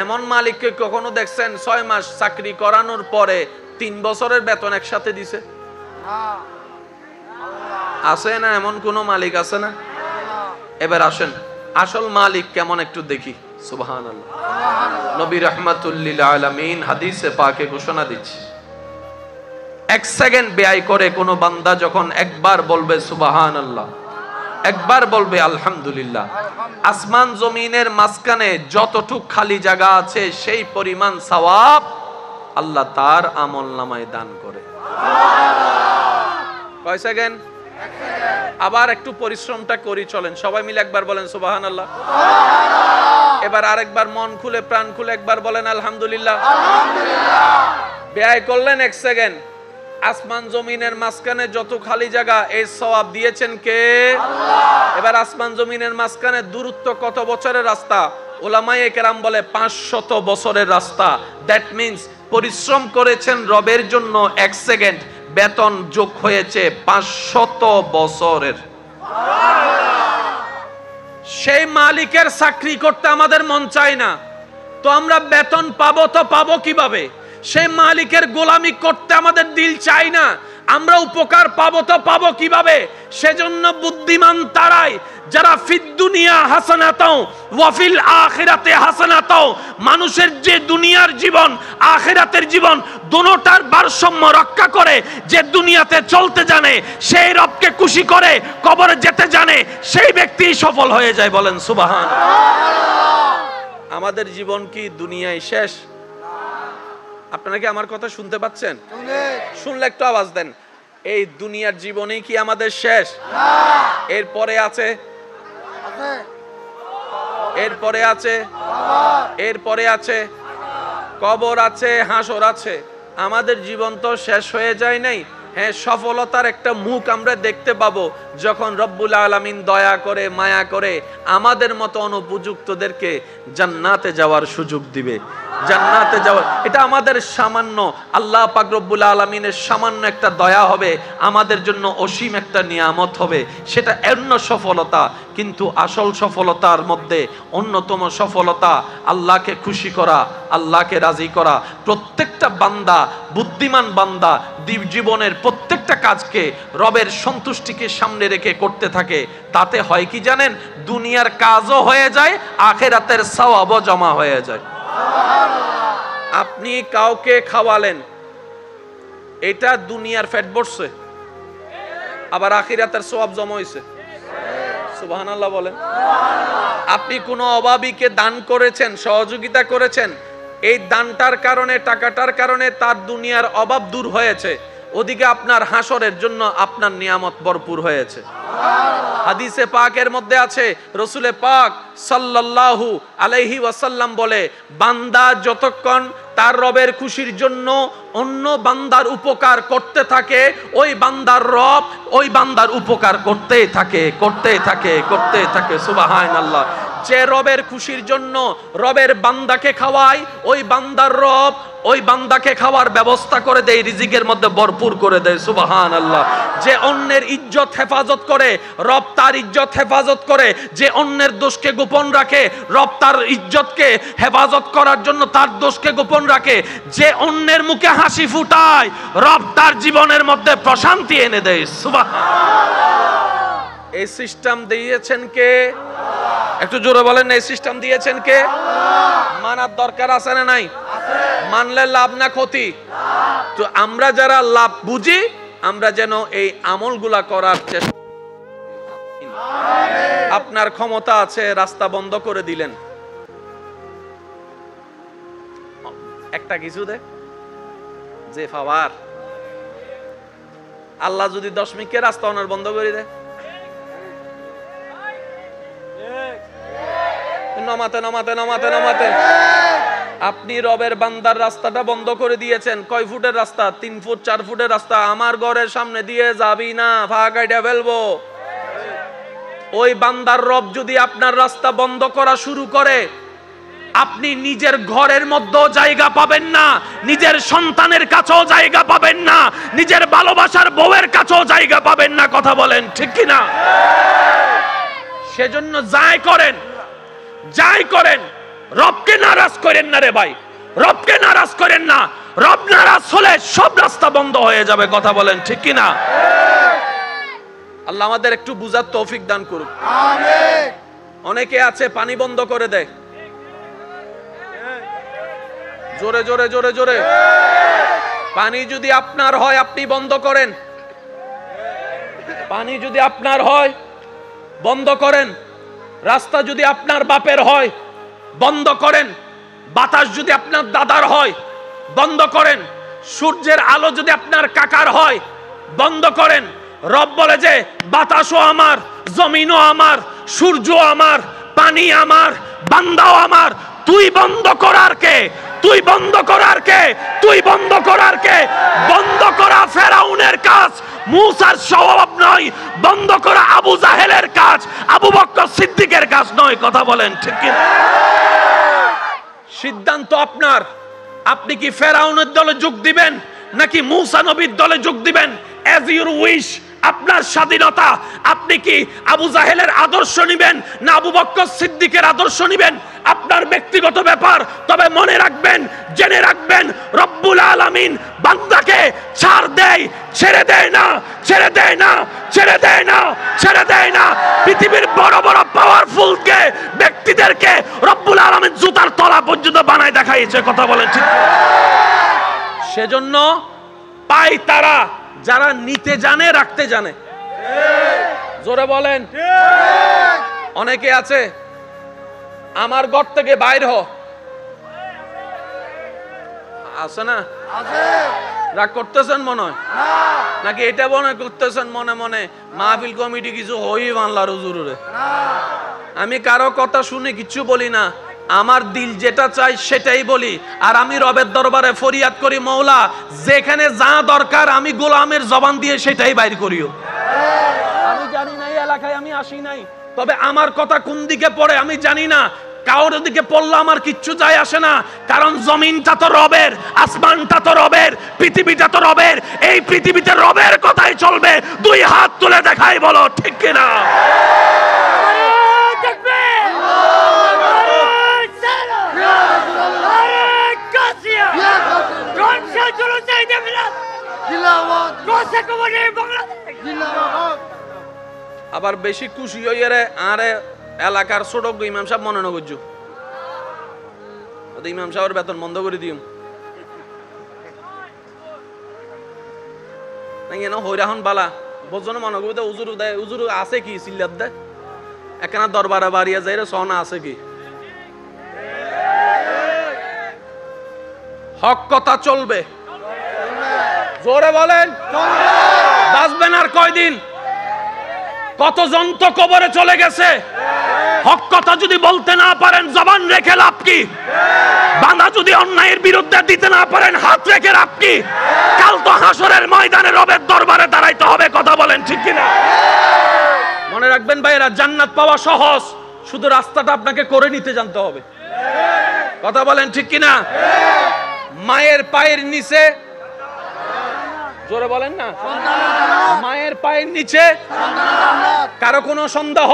এমন মালিককে কখনো দেখছেন 6 মাস চাকরি করানোর পরে 3 বছরের বেতন একসাথে দিছে? আছে না? এমন কোন মালিক আছে না? এবার আসেন আসল মালিক কেমন একটু দেখি। সুবহানাল্লাহ। নবী রাহমাতুল লিল আলামিন হাদিসে পাকে ঘোষণা দিচ্ছে, 1 সেকেন্ড ব্যয় করে কোন বান্দা যখন একবার বলবে সুবহানাল্লাহ, একবার বলবে আলহামদুলিল্লাহ, আসমান জমিনের মাঝখানে যতটুক খালি জায়গা আছে সেই পরিমাণ সওয়াব আল্লাহ তার আমলনামায় দান করে। কয় সেকেন্ড? আবার একটু পরিশ্রমটা করি, চলেন সবাই মিলে একবার বলেন সুবহানাল্লাহ। এবার আরেকবার মন খুলে প্রাণ খুলে একবার বলেন আলহামদুলিল্লাহ। ব্যয় করলেন 1 সেকেন্ড, আসমান জমিনের মাঝখানে যত খালি জায়গা এই সওয়াব দিয়েছেন কে? আল্লাহ। এবার আসমান জমিনের মাঝখানে দূরত্ব কত বছরের রাস্তা? উলামায়ে কেরাম বলে 500 বছরের রাস্তা। দ্যাট মিন্স পরিশ্রম করেছেন রবের জন্য 1 সেকেন্ড, বেতন যোগ হয়েছে 500 বছরের। সেই মালিকের চাকরি করতে আমাদের মন চায় না, তো আমরা বেতন পাবো তো পাবো কিভাবে? সেই মালিকের গোলামি করতে আমাদের দিল চাই না, আমরা উপকার পাবো তো পাবো কিভাবে? সেজন্য বুদ্ধিমান তারাই যারা ফিদ দুনিয়া হাসানাতাও ওয়া ফিল আখিরাতে হাসানাতাও, মানুষের যে দুনিয়ার জীবন আখিরাতের জীবন দুটোটার ভারসাম্য রক্ষা করে, যে দুনিয়াতে চলতে জানে, সেই রবকে খুশি করে কবরে যেতে জানে, সেই ব্যক্তি সফল হয়ে যায়। বলেন সুবহানাল্লাহ। আমাদের জীবন কি দুনিয়ায় শেষ? আপনারা কি আমার কথা শুনতে পাচ্ছেন? শুনলে একটু আওয়াজ দেন। এই দুনিয়ার জীবনেই কি আমাদের শেষ? না। এরপরে আছে, এরপরে আছে, এরপরে আছে কবর আছে, হাসর আছে। আমাদের জীবন তো শেষ হয়ে যায় নাই। হ্যাঁ, সফলতার একটা মুখ আমরা দেখতে পাবো যখন রব্বুল আলামিন দয়া করে মায়া করে আমাদের মতো অনুপযুক্তদেরকে জান্নাতে যাওয়ার সুযোগ দিবে। জান্নাতে যাওয়ার এটা আমাদের সামান্য, আল্লাহ পাক রব্বুল আলামিনের সামান্য একটা দয়া হবে, আমাদের জন্য অসীম একটা নিয়ামত হবে, সেটা অন্য সফলতা। কিন্তু আসল সফলতার মধ্যে অন্যতম সফলতা আল্লাহকে খুশি করা, আল্লাহকে রাজি করা। প্রত্যেকটা বান্দা, বুদ্ধিমান বান্দা জীবনের প্রত্যেকটা কাজকে রবের সন্তুষ্টিকে সামনে রেখে করতে থাকে। তাতে হয় কি জানেন? দুনিয়ার কাজও হয়ে যায়, আখিরাতের সওয়াবও জমা হয়ে যায়। আপনি কাউকে খাওয়ালেন, এটা দুনিয়ার পেট ভরছে, আবার আখিরাতের সওয়াব জমা হইছে। সুবহানাল্লাহ বলেন। আপনি কোনো অভাবীকে দান করেছেন, সহযোগিতা করেছেন, এই দানটার কারণে, টাকাটার কারণে তার দুনিয়ার অভাব দূর হয়েছে, ওদিকে আপনার হাসরের জন্য আপনার নিয়ামত ভরপুর হয়েছে। হাদিসে পাকের মধ্যে আছে, রসুলে পাক সাল্লাল্লাহু আলাইহি ওয়াসাল্লাম বলে, বান্দা যতক্ষণ তার রবের খুশির জন্য অন্য বান্দার উপকার করতে থাকে, ওই বান্দার রব ওই বান্দার উপকার করতেই থাকে। সুবহানাল্লাহ। যে রবের খুশির জন্য রবের বান্দাকে খাওয়ায়, ওই বান্দার রব ওই বান্দাকে খাওয়ার ব্যবস্থা করে দেয়, রিজিকের মধ্যে ভরপুর করে দেয়। সুবহানাল্লাহ। যে অন্যের ইজ্জত হেফাজত করে, রব তার ইজ্জত হেফাজত করে। যে অন্যের দোষকে গোপন রাখে, রব তার ইজ্জতকে হেফাজত করার জন্য তার দোষকে গোপন রাখে। যে অন্যের মুখে হাসি ফুটায়, রব তার জীবনের মধ্যে প্রশান্তি এনে দেয়। সুবহানাল্লাহ। এই সিস্টেম দিয়েছেন কে? একটু জোরে বলেন, এই সিস্টেম দিয়েছেন কে? মানার দরকার আছে না নাই? মানলে লাভ না ক্ষতি? তো আমরা যারা লাভ বুঝি, আমরা যেন এই আমলগুলা করার চেষ্টা। আপনার ক্ষমতা আছে, রাস্তা বন্ধ করে দিলেন, একটা কিছু দে যে পাওয়ার, আল্লাহ যদি 10 মিনিটে রাস্তা ওনার বন্ধ করে দেয়, নামাতে আপনি রবের বান্দার রাস্তাটা বন্ধ করে দিয়েছেন। কয় ফুটের রাস্তা? 3 ফুট 4 ফুটের রাস্তা। আমার ঘরের সামনে দিয়ে যাবি না, ফাঁকা ফেলবো। ওই বান্দার রব যদি আপনার রাস্তা বন্ধ করা শুরু করে, আপনি নিজের ঘরের মধ্যেও জায়গা পাবেন না, নিজের সন্তানের কাছেও জায়গা পাবেন না, নিজের ভালোবাসার বউয়ের কাছেও জায়গা পাবেন না। কথা বলেন ঠিক কিনা? সেজন্য যাই করেন রবকে নারাজ করেন না রে ভাই, রবকে নারাজ করেন না। রব নারাজ হলে সব রাস্তা বন্ধ হয়ে যাবে। কথা বলেন ঠিক কিনা? আল্লাহ আমাদের একটু বুঝার তৌফিক দান করুক। আমিন। অনেকে আছে পানি বন্ধ করে দেয়, জোরে জোরে জোরে জোরে। পানি যদি আপনার হয় আপনি বন্ধ করেন, পানি যদি আপনার হয় বন্ধ করেন। রাস্তা যদি আপনার বাপের হয় বন্ধ করেন। বাতাস যদি আপনার দাদার হয় বন্ধ করেন। সূর্যের আলো যদি আপনার কাকার হয় বন্ধ করেন। রব বলে যে বাতাসও আমার, জমিনও আমার, সূর্য আমার, পানি আমার, বান্দাও আমার। তুই বন্ধ করার কে? তুই বন্ধ করার কে? তুই বন্ধ করার কে? বন্ধ করা ফেরাউনের কাজ মুসার স্বভাব নয়, বন্ধ করা আবু জাহেলের কাজ, আবু বকর সিদ্দিকের কাজ নয়। কথা বলেন ঠিক কি? সিদ্ধান্ত আপনার। আপনি কি ফেরাউনের দলে যোগ দিবেন নাকি মুসা নবীর দলে যোগ দিবেন? as your wish, আপনার স্বাধীনতা। আপনি কি আবু জাহেলের আদর্শ নিবেন না আবু বকর সিদ্দিকের আদর্শ নিবেন? আপনার ব্যক্তিগত ব্যাপার। তবে মনে রাখবেন, জেনে রাখবেন, রব্বুল আলামিন বান্দাকে ছাড় দেয়, ছেড়ে দেয় না, ছেড়ে দেয় না, ছেড়ে দেয় না, ছেড়ে দেয় না। পৃথিবীর বড় বড় পাওয়ারফুল কে ব্যক্তিদেরকে রব্বুল আলামিন জুতার তলা পর্যন্ত বানায় দেখাইছে। কথা বলেন ঠিক? সেজন্য পাই তারা যারা নিতে জানে, রাখতে জানে। জোরে বলেন। অনেকে আছে আমার ঘর থেকে বাইর হ, আছে না? রাগ করতেছেন মনে হয় নাকি? এটা মনে করতেছেন মনে মনে মাহফিল কমিটি কিছু হই বাংলার হুজুরে। আমি কারো কথা শুনে কিছু বলি না, আমার দিল যেটা চাই সেটাই বলি। আর আমি রবের দরবারে ফরিয়াদ করি, মওলা যেখানে যা দরকার আমি গোলামের জবান দিয়ে সেটাই বাইর করিও। আমি জানি না এই এলাকায় আমি আসি নাই, তবে আমার কথা কোন দিকে পড়ে আমি জানি না। কাউর দিকে পড়লে আমার কিচ্ছু যায় আসে না, কারণ জমিনটা তো রবের, আসমানটা তো রবের, পৃথিবীটা তো রবের। এই পৃথিবীতে রবের কথাই চলবে। 2 হাত তুলে দেখাই, বলো ঠিক কিনা? আবার বেশি খুশি হইয়া রে আরে এলাকার ছোট ইমাম সাহেব মনে না করছো, ইমাম সাহেবের বেতন বন্ধ করে দিম হইরাহন বালা বোঝো মনে করবে। উজুর দেয়, উজুর আছে কি সিল্লাত দেয় একখানা দরবারে বাড়িয়া যাই রে সনা আছে কি? হক কথা চলবে, জোরে বলেন, বাঁচবেন আর কয়দিন? কতজন তো কবরে চলে গেছে। হক কথা যদি বলতে না পারেন জবান রেখে লাভ কি? বাঁধা যদি অন্যায়ের বিরুদ্ধে দিতে না পারেন হাত রেখে লাভ কি? কাল তো হাসরের ময়দানে রবের দরবারে দাঁড়াইতে হবে। কথা বলেন ঠিক কিনা? মনে রাখবেন ভাইয়েরা, জান্নাত পাওয়া সহজ, শুধু রাস্তাটা আপনাকে করে নিতে জানতে হবে। কথা বলেন ঠিক কিনা? মায়ের পায়ের নিচে, জোরে বলেন না, মায়ের পায়ের নিচে কারো কোনো সন্দেহ?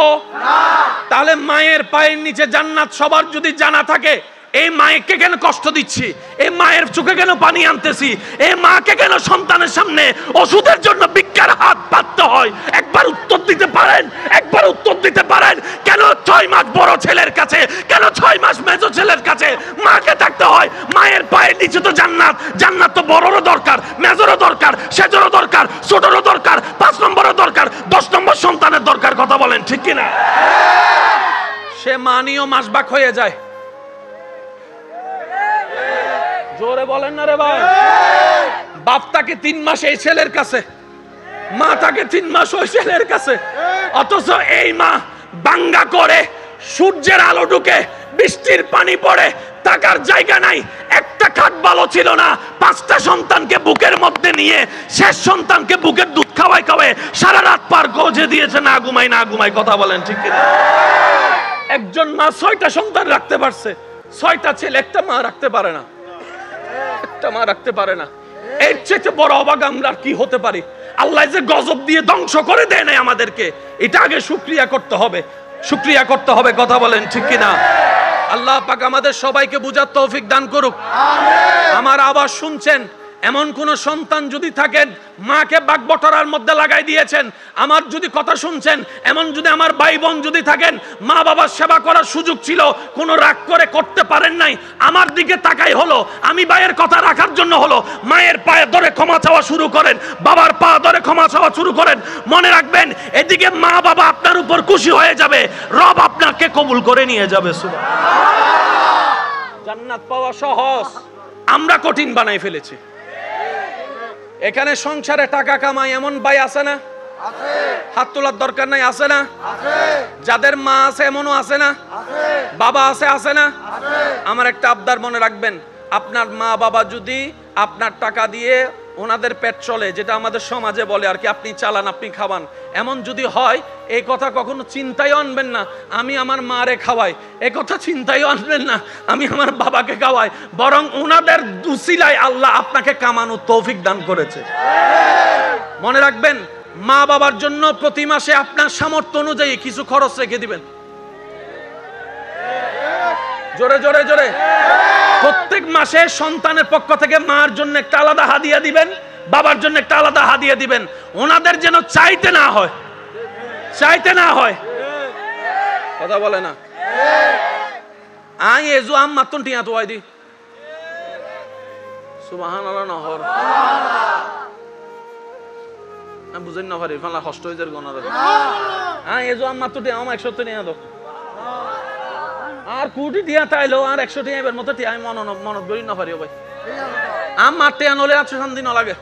তাহলে মায়ের পায়ের নিচে জান্নাত সবার যদি জানা থাকে, এই মাকে কেন কষ্ট দিচ্ছি? এই মায়ের চোখে কেন পানি আনতেছি? এই মাকে কেন সন্তানের সামনে ওষুধের জন্য ভিক্ষার হাত পাততে হয়? একবার উত্তর দিতে পারেন? একবার উত্তর দিতে পারেন? কেন 6 মাস বড় ছেলের কাছে, কেন 6 মাস মেজো ছেলের কাছে মাকে থাকতে হয়? মায়ের পায়ের নিচে তো জান্নাত। জান্নাত তো বড়রও দরকার, মেজরও দরকার, সেজরও দরকার, ছোটরও দরকার, 5 নম্বরও দরকার, 10 নম্বর সন্তানের দরকার। কথা বলেন ঠিক কিনা? সে মানিও মাসবাক হয়ে যায়। জোরে বলেন না রে ভাই। বাপ তাকে 3 মাস এই ছেলের কাছে, মা তাকে 3 মাস ওই ছেলের কাছে, অথচ এই মা বাঙ্গা করে, সূর্যের আলো ঢুকে, বৃষ্টির পানি পড়ে, থাকার জায়গা নাই, একটা খাট ভালো ছিল না, 5টা সন্তানকে বুকের মধ্যে নিয়ে, শেষ সন্তানকে বুকের দুধ খাওয়াই খাওয়াই সারা রাত পার গজে দিয়েছে, না ঘুমাই না ঘুমাই। কথা বলেন ঠিক কিনা? একজন মা 6টা সন্তান রাখতে পারছে, 6টা ছেলে একটা মা রাখতে পারে না, একটা মা রাখতে পারে না। এর চেয়ে বড় অবাক আমরা কি হতে পারি? আল্লাহ যে গজব দিয়ে ধ্বংস করে দেয় নাই আমাদেরকে, এটা আগে শুকরিয়া করতে হবে, শুকরিয়া করতে হবে। কথা বলেন ঠিক কিনা? আল্লাহ পাক আমাদের সবাইকে বুঝার তৌফিক দান করুক। আমার আওয়াজ শুনছেন? এমন কোন সন্তান যদি থাকেন মাকে বাগবটরার মধ্যে লাগাই দিয়েছেন, আমার যদি কথা শুনছেন, এমন যদি আমার ভাই বোন যদি থাকেন মা বাবার সেবা করার সুযোগ ছিল, কোন রাগ করে করতে পারেন নাই, আমার দিকে তাকাই হলো, আমি ভাইয়ের কথা রাখার জন্য হলো, মায়ের পায়ে ধরে ক্ষমা চাওয়া শুরু করেন, বাবার পা ধরে ক্ষমা চাওয়া শুরু করেন। মনে রাখবেন, এদিকে মা বাবা আপনার উপর খুশি হয়ে যাবে, রব আপনাকে কবুল করে নিয়ে যাবে। সুবহানাল্লাহ। জান্নাত পাওয়া সহজ, আমরা কঠিন বানাই ফেলেছি। এখানে সংসারে টাকা কামাই এমন ভাই আছে না? আছে। হাত তোলার দরকার নাই, আছে না? আছে। যাদের মা আছে এমনও আছে না? আছে। বাবা আছে, আছে না? আছে। আমার একটা আবদার মনে রাখবেন, আপনার মা বাবা যদি আপনার টাকা দিয়ে ওনাদের পেট চলে, যেটা আমাদের সমাজে বলে আর কি, আপনি চালান, আপনি খাওয়ান, এমন যদি হয়, এই কথা কখনো চিন্তায় আনবেন না আমি আমার মারে খাওয়াই, এই কথা চিন্তায় আনবেন না আমি আমার বাবাকে খাওয়াই, বরং ওনাদের উসিলায় আল্লাহ আপনাকে কামানোর তৌফিক দান করেছে। মনে রাখবেন, মা বাবার জন্য প্রতি মাসে আপনার সামর্থ্য অনুযায়ী কিছু খরচ রেখে দিবেন। জোরে জোরে জোরে। প্রত্যেক মাসে সন্তানের পক্ষ থেকে মার জন্য একটা আলাদা হাদিয়া দিবেন, বাবার জন্য একটা আলাদা হাদিয়া দিবেন, ওনাদের যেন চাইতে না হয়, চাইতে না হয়। কথা বলে না? আই এজু আম মাতুন টিয়া তো আইদি সুবহানাল্লাহ নহর আমি বুঝেন না পারি ফালা কষ্ট হয়ে যায় গনার। আই এজু আম মাতুন টিয়া আম 100 টিয়া দাও, আর কোটি টিয়া তাইলো আর 100 টিয়া এবার মতো টিয়া আমি মনত করি না পারি ভাই। আম মারতে আনলে 800 শান্তি না লাগে।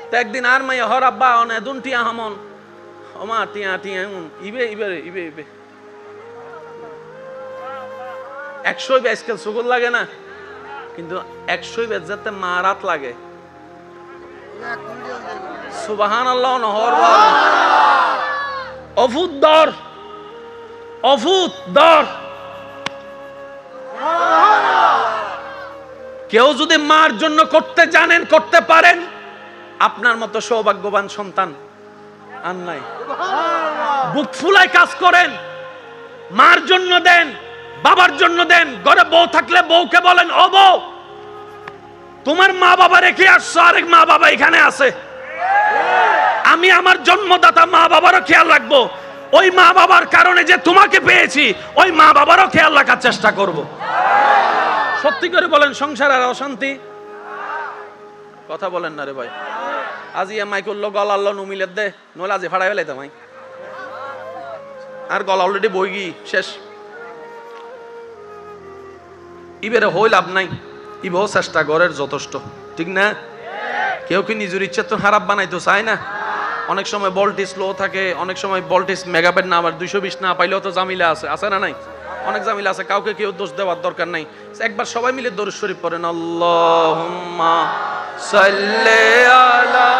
তো একদিন আর মাইয়া হর আব্বা অনে দুন টিয়া হামন ওমা টিয়া টিয়া ইবে ইবে ইবে ইবে 100 আজকাল সুগল লাগে না, কিন্তু 100 যাতে মারাত লাগে। সুবহানাল্লাহ নহর অভূত দর, অভূত দর। কেউ যদি মার জন্য করতে জানেন, করতে পারেন, আপনার মতো সৌভাগ্যবান সন্তান আর নাই। বুক ফুলায় কাজ করেন, মার জন্য দেন, বাবার জন্য দেন। ঘরে বউ থাকলে বউকে বলেন, ও বউ তোমার মা বাবা রেখে আসছো, আরেক মা বাবা এখানে আছে, আমি আমার জন্মদাতা মা বাবারও খেয়াল রাখবো, ওই মা বাবার কারণে যে তোমাকে পেয়েছি ওই মা বাবারও খেয়াল রাখার চেষ্টা করব। সত্যি করে বলেন, সংসার আর অশান্তি? কথা বলেন না রে ভাই। আজি এমআই করলো গলা আল্লাহ নুমিলে দে, নইলে আজি ফাড়াই ফেলাইতাম আমি, আর গলা অলরেডি বই গি শেষ। ইবেরে হই লাভ নাই, ইবেও চেষ্টা করার যথেষ্ট, ঠিক না? কেউ কি নিজের ইচ্ছা তো খারাপ বানাইতে চায় না? অনেক সময় ভোল্টেজ লো থাকে, অনেক সময় ভোল্টেজ মেগাবাইট না, আবার 220 না পাইলেও তো জামিলা আছে না নাই? অনেক জামিলা আছে, কাউকে কেউ দোষ দেওয়ার দরকার নাই। একবার সবাই মিলে দরুদ শরীফ পড়েন, আল্লাহুম্মা সাল্লি আলা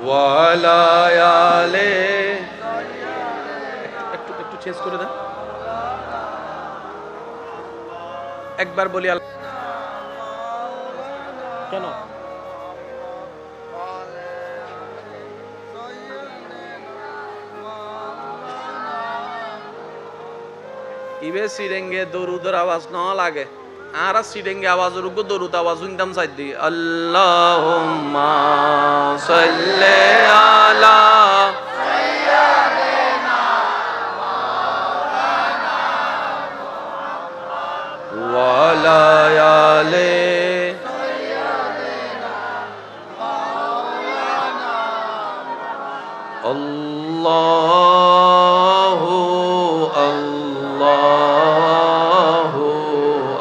ওয়া আলা আলি। একটু চেঞ্জ করে দেন, একবার বলি কেন? ইবে সিরেঙ্গে দরুদের আওয়াজ না লাগে, আর সিরেঙ্গে আওয়াজ রুকো দরুদ আওয়াজ উনতাম সাইদ দি, আল্লাহুম্মা সাল্লি আলা সাইয়্যিদিনা মাওলানা ওয়া আলা আলি সাইয়্যিদিনা মাওলানা। আল্লাহু আল্লাহু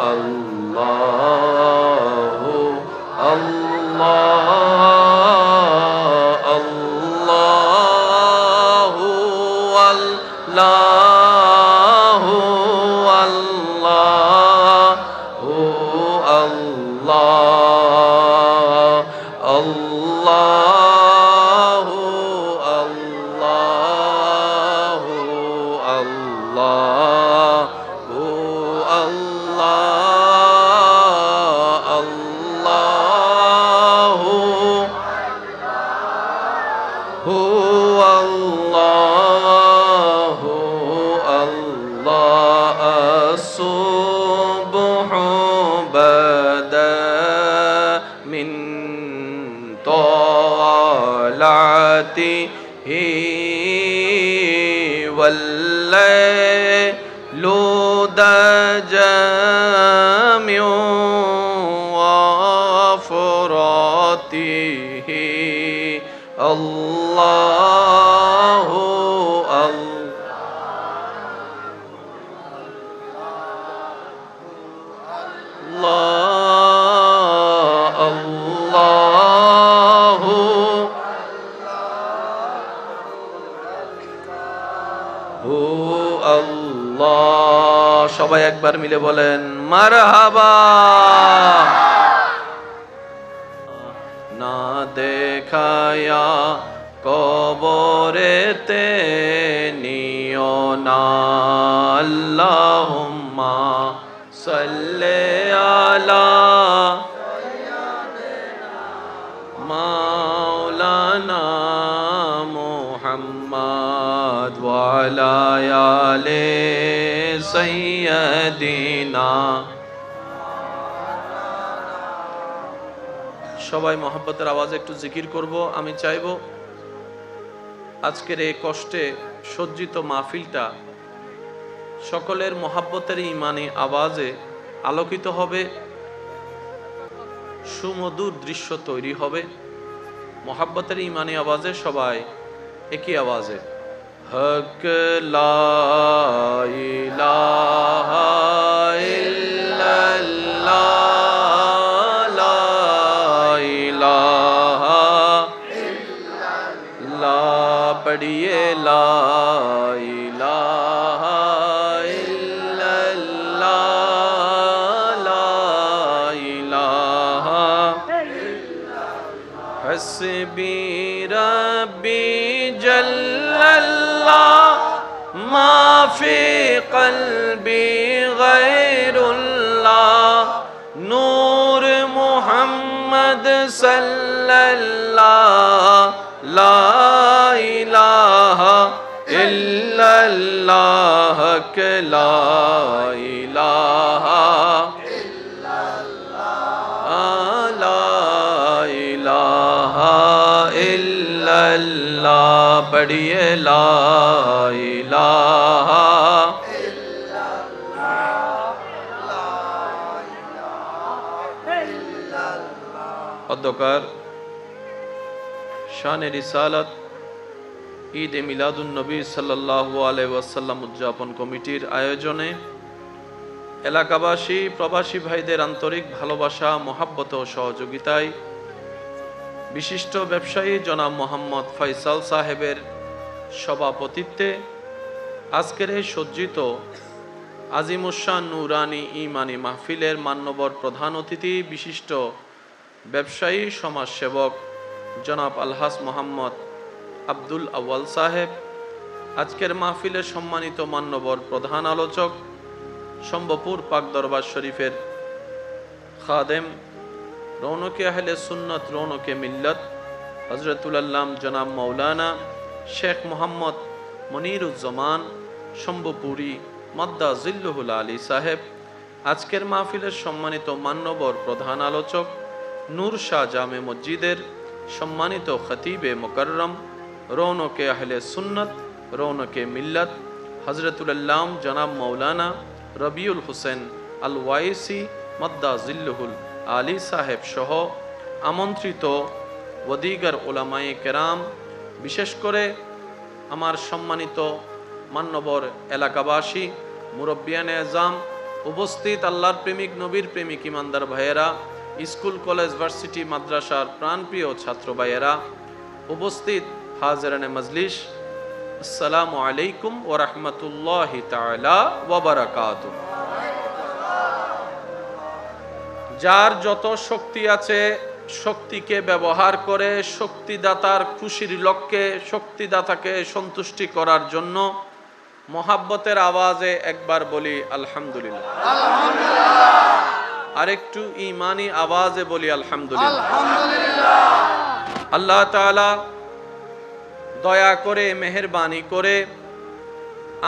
আল্লাহু আল্লাহ আল্লাহু আল্লাহু আল্লাহু আল্লাহ আল্লাহু আল্লাহু আল্লাহু আল্লাহু আল্লাহু আল্লাহ। আসুবহু বাদা মিন তালাতিহি ওয়াল্লাইলু দাজা মিন ওয়াফরাতিহি আল্লাহু আল্লাহ আল্লাহু আল্লাহ। সবাই একবার মিলে বলেন মারহাবা। না দেখায়া কবরেতে নিও না, আল্লাহুম্মা সাল্লি আলা মাওলানা মুহাম্মদ ওয়া আলা আলি সাইয়্যিদিনা। সবাই মহব্বতের আওয়াজে একটু জিকির করব। আমি চাইব আজকের এই কষ্টে সজ্জিত মাহফিলটা সকলের মহব্বতের ইমানি আওয়াজে আলোকিত হবে, সুমধুর দৃশ্য তৈরি হবে। মহব্বতের ইমানি আওয়াজে সবাই একই আওয়াজে হক লা ইলাহা ইল্লাল্লাহ पढ़िए ला इलाहा इल्लल्लाह ला इलाहा हस्बी रब्बी जल्लल्लाह मा फी क़ल्बी गैरुल्लाह नूर मुहम्मद सल्लल्लाह ला इलाहा इल्लल्लाह के ला इलाहा ला इलाहा इल्लल्लाह पढ़िए ला इलाहा অধ্যকার শানে রিসালাত ঈদে মিলাদুন নবী সাল্লাল্লাহু আলাইহি ওয়াসাল্লাম উদযাপন কমিটির আয়োজনে এলাকাবাসী প্রবাসী ভাইদের আন্তরিক ভালোবাসা, মহাব্বত ও সহযোগিতায় বিশিষ্ট ব্যবসায়ী জনাব মোহাম্মদ ফয়সাল সাহেবের সভাপতিত্বে আজকের এই সজ্জিত আজিমুসান নুরানি ইমানি মাহফিলের মান্যবর প্রধান অতিথি বিশিষ্ট ব্যবসায়ী সমাজসেবক জনাব আলহাজ মোহাম্মদ আব্দুল আউয়াল সাহেব, আজকের মাহফিলের সম্মানিত মান্যবর প্রধান আলোচক শম্ভপুর পাক দরবার শরীফের খাদেম রৌনকে আহলে সুন্নত রৌনকে মিল্লত হজরতুল আল্লাম জনাব মৌলানা শেখ মোহাম্মদ মনিরুজ্জামান শম্ভুপুরী মাদ্দা জিল্লুহুল আলী সাহেব, আজকের মাহফিলের সম্মানিত মান্যবর প্রধান আলোচক নূর শাহ জামে মসজিদের সম্মানিত খতিবে মুকররম রৌনকে আহলে সুন্নত রৌনকে মিল্লত হজরতুল আল্লাম জনাব মৌলানা রবিউল হুসেন আল ওয়াইসি মাদ্দা জিল্লুহুল আলী সাহেব সহ আমন্ত্রিত ওদিগার ওলামায়ে কেরাম, বিশেষ করে আমার সম্মানিত মান্যবর এলাকাবাসী, মুরব্বিয়ানে আজম, উপস্থিত আল্লাহর প্রেমিক নবীর প্রেমিক ইমানদার ভাইয়েরা, স্কুল কলেজ ভার্সিটি মাদ্রাসার প্রাণপ্রিয় ছাত্র ভাইয়েরা, উপস্থিত হাজিরানে মজলিস, আসসালামু আলাইকুম ওয়া রাহমাতুল্লাহি তাআলা ওয়া বারাকাতুহু। যার যত শক্তি আছে শক্তিকে ব্যবহার করে শক্তিদাতার খুশির লক্ষ্যে শক্তিদাতাকে সন্তুষ্টি করার জন্য মোহাব্বতের আওয়াজে একবার বলি আলহামদুলিল্লাহ, আর একটু ঈমানি আওয়াজে বলি আলহামদুলিল্লাহ। আল্লাহ তাআলা দয়া করে মেহেরবানি করে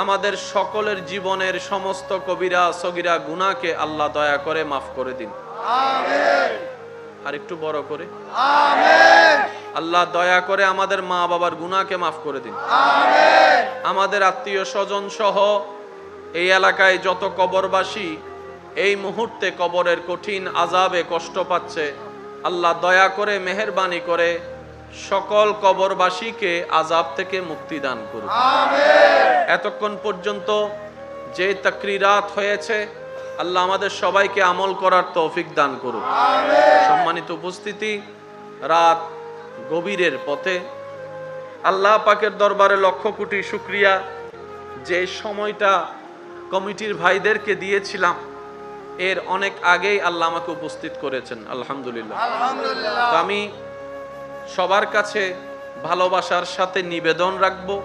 আমাদের সকলের জীবনের সমস্ত কবিরা সগীরা গুনাহকে আল্লাহ দয়া করে মাফ করে দিন, আমিন। আর একটু বড় করে আমিন। আল্লাহ দয়া করে আমাদের মা বাবার গুনাহকে মাফ করে দিন, আমিন। আমাদের আত্মীয় স্বজন সহ এই এলাকায় যত কবরবাসী এই মুহূর্তে কবরের কঠিন আযাবে কষ্ট পাচ্ছে, আল্লাহ দয়া করে মেহেরবানি করে সকল কবরবাসীকে আযাব থেকে মুক্তি দান করুন, আমিন। এতক্ষণ পর্যন্ত যে তাকরিরাত হয়েছে আল্লাহ আমাদের সবাইকে আমল করার তৌফিক দান করুন, আমিন। সম্মানিত উপস্থিতি, রাত গভীরের পথে আল্লাহ পাকের দরবারে লক্ষ কোটি শুকরিয়া, যে সময়টা কমিটির ভাইদেরকে দিয়েছিলাম এর অনেক আগেই আল্লাহ আমাকে উপস্থিত করেছেন, আলহামদুলিল্লাহ। তো আমি সবার কাছে ভালোবাসার সাথে নিবেদন রাখবো,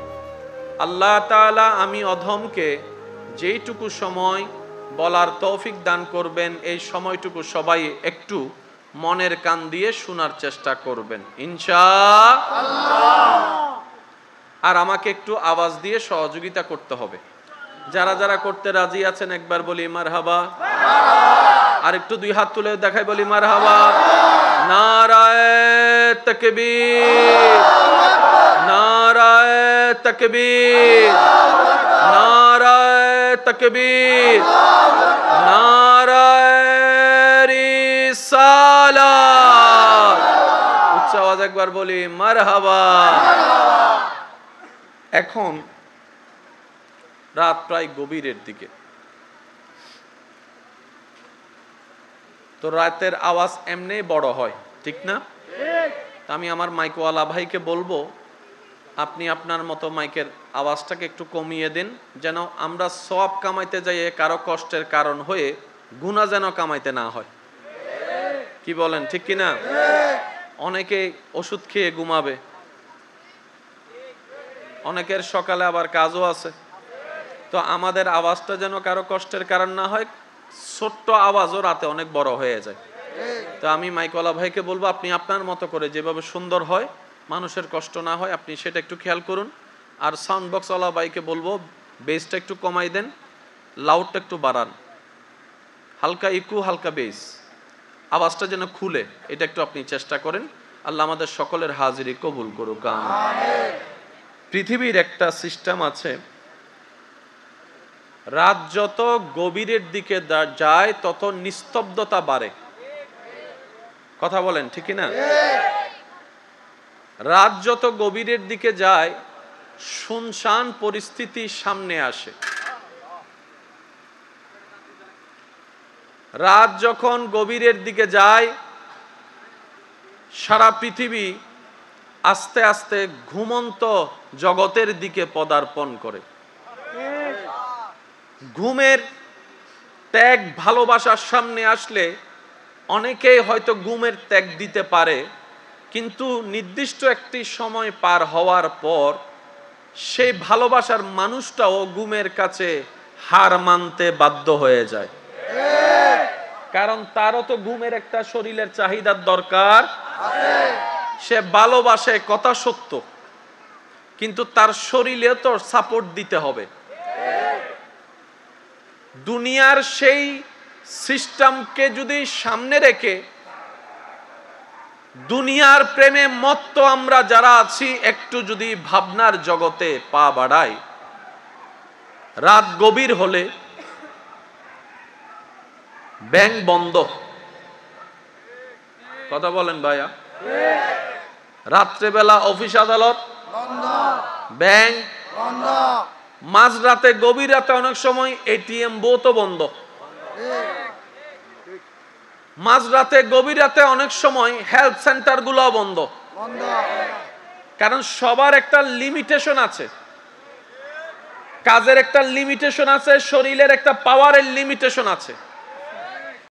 আল্লাহ তাআলা আমি অধমকে যেইটুকু সময় বলার তৌফিক দান করবেন এই সময়টুকু সবাই একটু মনের কান দিয়ে শোনার চেষ্টা করবেন ইনশাআল্লাহ। আর আমাকে একটু আওয়াজ দিয়ে সহযোগিতা করতে হবে। যারা যারা করতে রাজি আছেন একবার বলি মারহাবা, আর একটু দুই হাত তুলে দেখাই বলি মারহাবা। নারায়ে তাকবীর, নারায়ে তাকবীর, নারায়ে তাকবীর, নারায়ে রিসালাত। উচ্চ আওয়াজ একবার বলি মারহাবা। এখন রাত প্রায় গভীরের দিকে, তো রাতের আওয়াজ এমনি বড় হয়, ঠিক না? আমি আমার মাইকওয়ালা ভাইকে বলবো আপনি আপনার মতো মাইকের আওয়াজটাকে একটু কমিয়ে দিন, যেন আমরা সওয়াব কামাইতে যাইয়ে কারো কষ্টের কারণ হয়ে গুনাহ যেন কামাইতে না হয়। কি বলেন, ঠিক কি না? অনেকে ওষুধ খেয়ে ঘুমাবে, অনেকের সকালে আবার কাজও আছে, তো আমাদের আওয়াজটা যেন কারো কষ্টের কারণ না হয়। ছোট্ট আওয়াজও রাতে অনেক বড় হয়ে যায়। তো আমি মাইকওয়ালা ভাইকে বলবো আপনি আপনার মতো করে যেভাবে সুন্দর হয়, মানুষের কষ্ট না হয়, আপনি সেটা একটু খেয়াল করুন। আর সাউন্ড বক্সওয়ালা ভাইকে বলবো বেসটা একটু কমাই দেন, লাউডটা একটু বাড়ান, হালকা ইকু হালকা বেস, আওয়াজটা যেন খুলে, এটা একটু আপনি চেষ্টা করেন। আল্লাহ আমাদের সকলের হাজিরি কবুল করুক, আমিন। পৃথিবীর একটা সিস্টেম আছে, রাত যত গভীরের দিকে যায় তত নিস্তব্ধতা বাড়ে। কথা বলেন, ঠিক না? রাত যত গভীরের দিকে যায় শুনশান পরিস্থিতি সামনে আসে। রাত যখন গভীরের দিকে যায়, সারা পৃথিবী আস্তে আস্তে ঘুমন্ত জগতের দিকে পদার্পণ করে। ঘুমের ত্যাগ ভালোবাসার সামনে আসলে অনেকেই হয়তো ঘুমের ত্যাগ দিতে পারে, কিন্তু নির্দিষ্ট একটি সময় পার হওয়ার পর সেই ভালোবাসার মানুষটাও ঘুমের কাছে হার মানতে বাধ্য হয়ে যায়। কারণ তারও তো ঘুমের একটা শরীরের চাহিদার দরকার। সে ভালোবাসে, কথা সত্য, কিন্তু তার শরীরে তো সাপোর্ট দিতে হবে। দুনিয়ার সেই সিস্টেমকে যদি সামনে রেখে দুনিয়ার প্রেমে মত্ত আমরা যারা আছি, একটু যদি ভাবনার জগতে পা বাড়াই, রাত গভীর হলে ব্যাংক বন্ধ। কথা বলেন ভাইয়া? রাত্রেবেলা অফিস আদালত বন্ধ, ব্যাংক বন্ধ, মাঝরাতে গভীর রাতে অনেক সময় এটিএম বুথও বন্ধ, মাঝরাতে গভীর রাতে অনেক সময় হেলথ সেন্টার গুলো বন্ধ। কারণ সবার একটা লিমিটেশন আছে, কাজের একটা লিমিটেশন আছে, শরীরের একটা পাওয়ারের লিমিটেশন আছে।